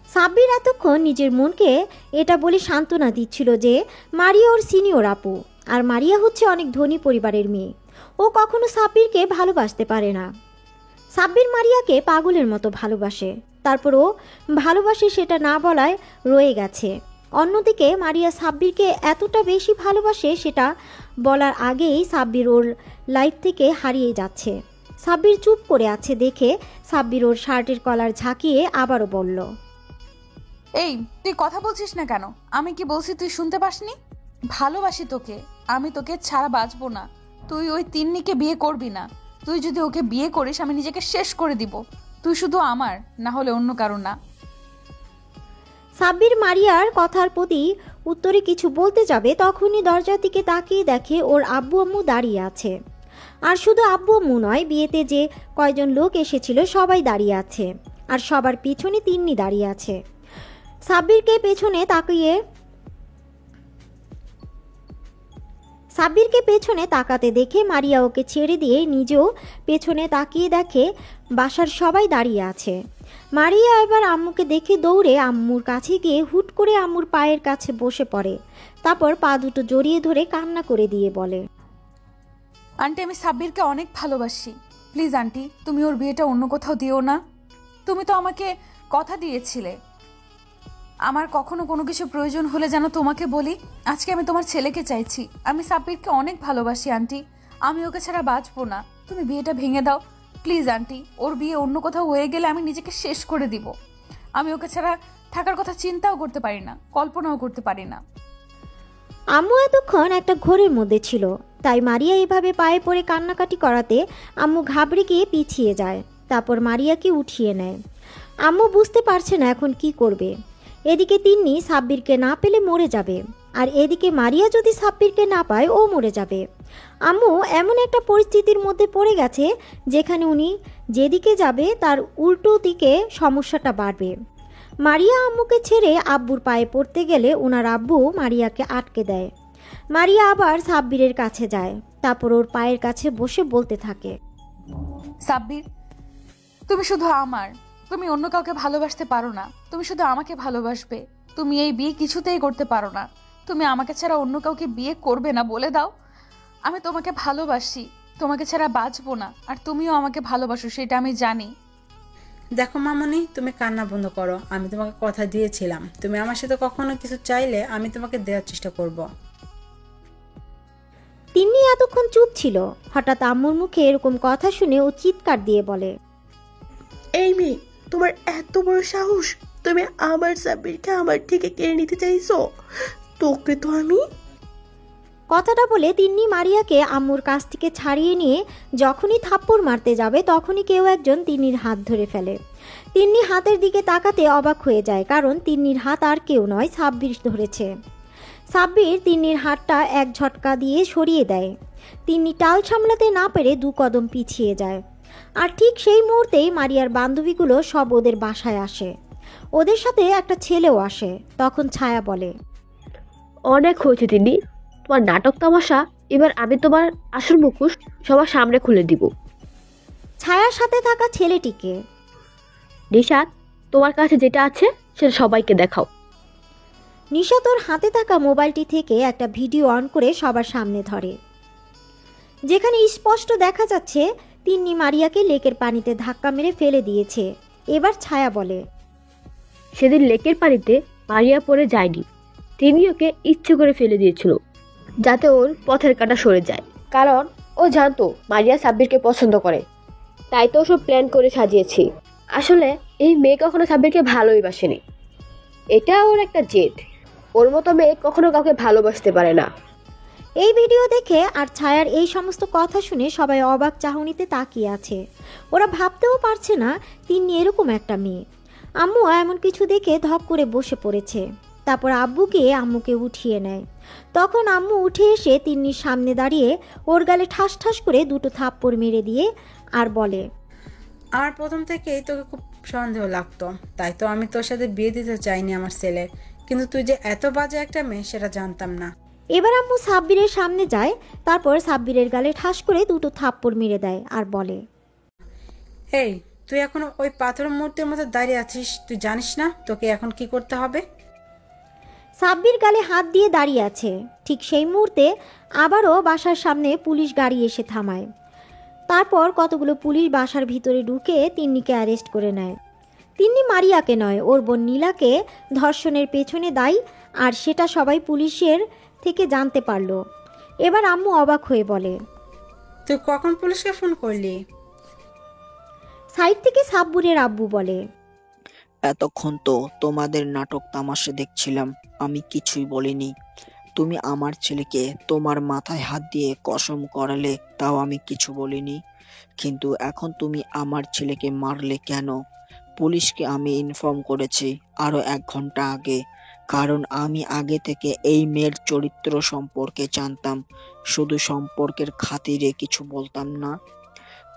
Speaker 1: সাব্বির এতক্ষণ নিজের মনকে এটা বলে সান্ত্বনা দিচ্ছিল যে মারিয়া ওর সিনিয়র আপু, আর মারিয়া হচ্ছে অনেক ধনী পরিবারের মেয়ে। ও কখনো সাব্বিরকে ভালোবাসতে পারে না। সাব্বির মারিয়াকে পাগলের মতো ভালোবাসে, তারপর ও ভালোবাসে সেটা না বলায় রয়ে গেছে। অন্যদিকে মারিয়া সাব্বিরকে এতটা বেশি ভালোবাসে সেটা বলার আগেই সাব্বির ওর লাইফ থেকে হারিয়ে যাচ্ছে। সাব্বির চুপ করে আছে দেখে সাব্বির ওর শার্টের কলার ঝাঁকিয়ে আবারও বলল,
Speaker 5: এই তুই কথা বলছিস না কেন? আমি কি বলছি তুই শুনতে পাসনি? ভালোবাসি তোকে, আমি তোকে ছাড়া বাঁচবো না। তুই ওই তিন্নিকে বিয়ে করবি না। তুই যদি ওকে বিয়ে করিস আমি নিজেকে শেষ করে দিব। তুই শুধু আমার, না হলে অন্য কারো না।
Speaker 1: সাব্বির মারিয়ার কথার প্রতি উত্তরে কিছু বলতে যাবে তখনই দরজার দিকে তাকিয়ে দেখে ওর আব্বু আম্মু দাঁড়িয়ে আছে। আর শুধু আব্বু আম্মু নয়, বিয়েতে যে কয়জন লোক এসেছিল সবাই দাঁড়িয়ে আছে, আর সবার পিছনে তিন্নি দাঁড়িয়ে আছে। সাব্বিরকে পেছনে তাকাতে দেখে মারিয়া ওকে ছেড়ে দিয়ে নিজেও পেছনে তাকিয়ে দেখে বাসার সবাই দাঁড়িয়ে আছে। মারিয়া এবার আম্মুকে দেখে দৌড়ে আম্মুর কাছে গিয়ে হুট করে আম্মুর পায়ের কাছে বসে পড়ে, তারপর পা দুটো জড়িয়ে ধরে কান্না করে দিয়ে বলে,
Speaker 5: আন্টি, আমি সাব্বিরকে অনেক ভালোবাসি। প্লিজ আন্টি, তুমি ওর বিয়েটা অন্য কোথাও দিও না। তুমি তো আমাকে কথা দিয়েছিলে আমার কখনো কোনো কিছু প্রয়োজন হলে যেন তোমাকে বলি। আজকে আমি তোমার ছেলেকে চাইছি। আমি সাব্বিরকে অনেক ভালোবাসি আন্টি, আমি ওকে ছাড়া বাঁচবো না। তুমি বিয়েটা ভেঙে দাও প্লিজ আন্টি। ওর বিয়ে অন্য কোথাও হয়ে গেলে আমি নিজেকে শেষ করে দিব। আমি ওকে ছাড়া থাকার কথা চিন্তাও করতে পারি না, কল্পনাও করতে পারি না।
Speaker 1: আম্মু এতক্ষণ একটা ঘোরের মধ্যে ছিল, তাই মারিয়া এভাবে পায়ে পড়ে কান্নাকাটি করাতে আম্মু ঘাবড়ে গিয়ে পিছিয়ে যায়। তারপর মারিয়াকে উঠিয়ে নেয়। আম্মু বুঝতে পারছে না এখন কি করবে। এদিকে তিন্নি সাব্বিরকে না পেলে মরে যাবে, আর এদিকে মারিয়া যদি সাব্বিরকে না পায় ও মরে যাবে। আম্মু এমন একটা পরিস্থিতির মধ্যে পড়ে গেছে যেখানে উনি যেদিকে যাবে তার উল্টো দিকে সমস্যাটা বাড়বে। মারিয়া আম্মুকে ছেড়ে আব্বুর পায়ে পড়তে গেলে ওনার আব্বু মারিয়াকে আটকে দেয়। মারিয়া আবার সাব্বিরের কাছে যায়, তারপর ওর পায়ের কাছে বসে বলতে থাকে,
Speaker 5: সাব্বির, তুমি শুধু আমার, তুমি অন্য কাউকে ভালোবাসতে পারো না। তুমি শুধু আমাকে ভালোবাসবে। তুমি এই বিয়ে কিছুতেই করতে পারো না। তুমি আমাকে ছাড়া অন্য কাউকে বিয়ে করবে না, বলে দাও। আমি তোমাকে ভালোবাসি, তোমাকে ছাড়া বাঁচবো না। আর তুমিও আমাকে ভালোবাসো, সেটা আমি জানি।
Speaker 6: দেখো মামনি, তুমি কান্না বন্ধ করো। আমি তোমাকে কথা দিয়েছিলাম, তুমি আমার সাথে কখনো কিছু চাইলে আমি তোমাকে দেওয়ার চেষ্টা করব।
Speaker 1: তিন্নি এতক্ষণ চুপ ছিল। হঠাৎ আম্মুর মুখে এরকম কথা শুনে ও চিৎকার দিয়ে বলে,
Speaker 12: এই মেয়ে, তোমার এত বড় সাহস! তুমি আমার সাব্বিরকে আমার থেকে কেড়ে নিতে চাইছো? তোকে তো আমি।
Speaker 1: কথাটা বলে তিন্নি মারিয়াকে আম্মুর কাছ থেকে ছাড়িয়ে নিয়ে যখনই থাপ্পড় মারতে যাবে তখনই কেউ একজন তিন্নির হাত ধরে ফেলে। তিন্নি হাতের দিকে তাকাতে অবাক হয়ে যায়, কারণ তিন্নির হাত আর কেউ নয়, সাব্বির ধরেছে। সাব্বির তিন্নির হাতটা এক ঝটকা দিয়ে সরিয়ে দেয়। তিন্নি টাল সামলাতে না পেরে 2 কদম পিছিয়ে যায়। আর ঠিক সেই মুহূর্তেই মারিয়ার বান্ধবীগুলো সব ওদের বাসায় আসে। ওদের সাথে একটা ছেলেও আসে। তখন ছায়া বলে,
Speaker 2: অনেক হয়েছে তিন্নি, তোমার নাটক তামাশা। এবার আমি তোমার আসল মুখোশ সবার সামনে খুলে দিব।
Speaker 1: ছায়ার সাথে থাকা ছেলেটিকে,
Speaker 2: নিশাত, তোমার কাছে যেটা আছে সেটা সবাইকে দেখাও।
Speaker 1: নিশা তোর হাতে থাকা মোবাইলটি থেকে একটা ভিডিও অন করে সবার সামনে ধরে, যেখানে স্পষ্ট দেখা যাচ্ছে তিন্নি মারিয়াকে লেকের পানিতে ধাক্কা মেরে ফেলে দিয়েছে। এবার ছায়া বলে,
Speaker 2: সেদিন লেকের পানিতে মারিয়া পড়ে যায়নি, তিনি ওকে ইচ্ছে করে ফেলে দিয়েছিল যাতে ওর পথের কাঁটা সরে যায়। কারণ ও জানতো মারিয়া সাব্বিরকে পছন্দ করে, তাই তো সব প্ল্যান করে সাজিয়েছি। আসলে এই মেয়ে কখনো সাব্বিরকে ভালোই বাসেনি, এটা ওর একটা জেদ। ওর মতো মেয়ে কখনো কাউকে ভালোবাসতে পারে না।
Speaker 1: এই ভিডিও দেখে আর ছায়ার এই সমস্ত কথা শুনে সবাই অবাক চাহনিতে তাকিয়ে আছে। ওরা ভাবতেও পারছে না তিন্নি এরকম একটা মেয়ে। আম্মু এমন কিছু দেখে ধপ করে বসে পড়েছে। তারপর আব্বুকে আম্মুকে উঠিয়ে নেয়। তখন আম্মু উঠে এসে তিন্নির সামনে দাঁড়িয়ে ওর গালে ঠাস ঠাস করে দুটো থাপ্পড় মেরে দিয়ে আর বলে,
Speaker 6: আমার প্রথম থেকেই তোকে খুব সন্দেহ লাগতো, তাই তো আমি তোর সাথে বিয়ে দিতে চাইনি আমার ছেলের, কিন্তু তুই যে এত বাজে একটা মেয়ে সেটা জানতাম না।
Speaker 1: এবার আম্মু সাব্বিরের সামনে যায়, তারপর সাব্বিরের গালে ঠাস করে দুটো থাপ্পড় মেরে দেয় আর বলে,
Speaker 6: এই তুই এখন ওই পাথরের মূর্তির মধ্যে দাঁড়িয়ে আছিস, তুই জানিস না তোকে এখন কি করতে হবে?
Speaker 1: সাব্বির গালে হাত দিয়ে দাঁড়িয়ে আছে। ঠিক সেই মুহূর্তে আবারও বাসার সামনে পুলিশ গাড়ি এসে থামায়। তারপর কতগুলো পুলিশ বাসার ভিতরে ঢুকে তিন্নিকে অ্যারেস্ট করে নেয়। তিন্নি মারিয়াকে নয়, ওর বোন নীলাকে ধর্ষণের পেছনে দায়ী, আর সেটা সবাই পুলিশের থেকে জানতে পারলো। এবার আম্মু অবাক হয়ে বলে,
Speaker 6: তুই কখন পুলিশকে ফোন করলি?
Speaker 1: সাইড থেকে সাব্বিরের আব্বু বলে,
Speaker 8: এতক্ষণ তো তোমাদের নাটক তামাশা দেখছিলাম, আমি কিছুই বলিনি। তুমি আমার ছেলেকে তোমার মাথায় হাত দিয়ে কসম করালে, তাও আমি কিছু বলিনি। কিন্তু এখন তুমি আমার ছেলেকে মারলে কেন? পুলিশকে আমি ইনফর্ম করেছি আরো 1 ঘন্টা আগে, কারণ আমি আগে থেকে এই মেয়ের চরিত্র সম্পর্কে জানতাম, শুধু সম্পর্কের খাতিরে কিছু বলতাম না।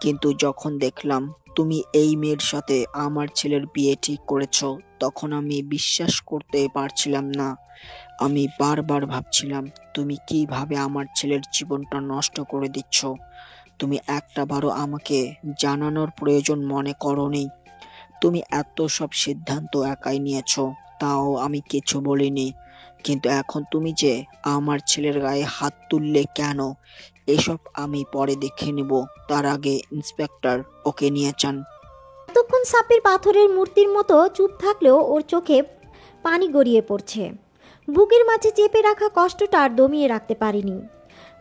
Speaker 8: কিন্তু যখন দেখলাম তুমি এই মেয়ের সাথে আমার ছেলের বিয়ে ঠিক করেছো, তখন আমি বিশ্বাস করতে পারছিলাম না। আমি বারবার ভাবছিলাম তুমি কিভাবে আমার ছেলের জীবনটা নষ্ট করে দিচ্ছ। তুমি একটাবারও আমাকে জানানোর প্রয়োজন মনে করোনি। তুমি এত সব সিদ্ধান্ত একাই নিয়েছো, তাও আমি কিছু বলিনি। কিন্তু এখন তুমি যে আমার ছেলের গায়ে হাত তুললে কেন, এসব আমি পরে দেখে নিব। তার আগে ইন্সপেক্টর ওকে নিয়ে যান।
Speaker 1: এতক্ষণ সাব্বির পাথরের মূর্তির মতো চুপ থাকলেও ওর চোখে পানি গড়িয়ে পড়ছে। বুকের মাঝে চেপে রাখা কষ্টটা আর দমিয়ে রাখতে পারেনি।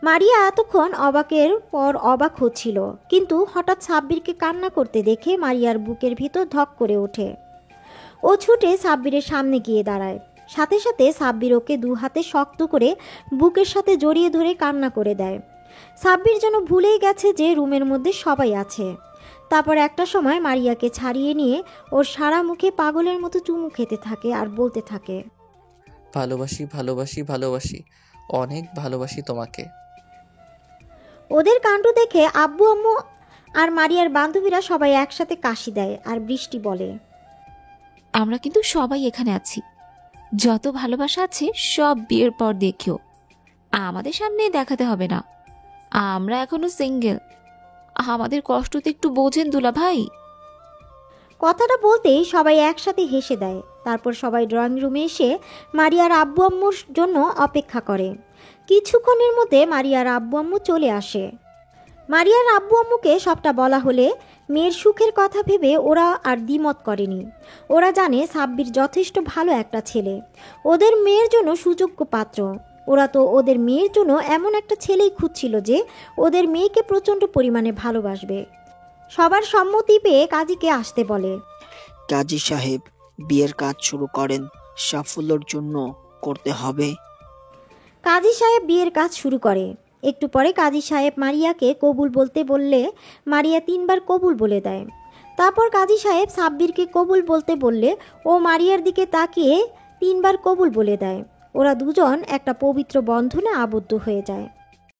Speaker 1: মারিয়া এতক্ষণ অবাকের পর অবাক হচ্ছিল, কিন্তু হঠাৎ সাব্বিরকে কান্না করতে দেখে মারিয়ার বুকের ভিতর ধক করে ওঠে। ও ছুটে সাব্বিরের সামনে গিয়ে দাঁড়ায়। সাথে সাথে সাব্বির ওকে 2 হাতে শক্ত করে বুকের সাথে জড়িয়ে ধরে কান্না করে দেয়। সাব্বির যেন ভুলেই গেছে যে রুমের মধ্যে সবাই আছে। তারপর একটা সময় মারিয়াকে ছাড়িয়ে নিয়ে ওর সারা মুখে পাগলের মতো চুমু খেতে থাকে আর বলতে থাকে,
Speaker 4: ভালোবাসি ভালোবাসি ভালোবাসি, অনেক ভালোবাসি তোমাকে।
Speaker 1: ওদের কাণ্ড দেখে আব্বু আম্মু আর মারিয়ার বান্ধবীরা সবাই একসাথে কাশি দেয়। আর বৃষ্টি বলে,
Speaker 3: আমরা কিন্তু সবাই এখানে আছি, যত ভালোবাসা আছে সব বিয়ের পর দেখিও, আমাদের সামনে দেখাতে হবে না। আমরা এখনো সিঙ্গেল, আমাদের কষ্ট তো একটু বোঝেন দুলা ভাই।
Speaker 1: কথাটা বলতেই সবাই একসাথে হেসে দেয়। তারপর সবাই ড্রয়িং রুমে এসে মারিয়ার আব্বু আম্মুর জন্য অপেক্ষা করে। কিছুক্ষণের মধ্যে মারিয়ার আব্বু আম্মু চলে আসে। মারিয়ার আব্বু আম্মুকে সবটা বলা হলে মেয়ের সুখের কথা ভেবে ওরা আর দ্বিমত করেনি। ওরা জানে সাব্বির যথেষ্ট ভালো একটা ছেলে, ওদের মেয়ের জন্য সুযোগ্য পাত্র। ওরা তো ওদের মেয়ের জন্য এমন একটা ছেলেই খুঁজছিল যে ওদের মেয়েকে প্রচণ্ড পরিমাণে ভালোবাসবে। সবার সম্মতি পেয়ে কাজীকে আসতে বলে।
Speaker 8: কাজী সাহেব, বিয়ের কাজ শুরু করেন, সাফল্যের জন্য করতে হবে।
Speaker 1: কাজী সাহেব বিয়ের কাজ শুরু করে। একটু পরে কাজী সাহেব মারিয়াকে কবুল বলতে বললে মারিয়া 3 বার কবুল বলে দেয়। তারপর কাজী সাহেব সাব্বিরকে কবুল বলতে বললে ও মারিয়ার দিকে তাকিয়ে 3 বার কবুল বলে দেয়। ওরা দুজন একটা পবিত্র বন্ধনে আবদ্ধ হয়ে যায়।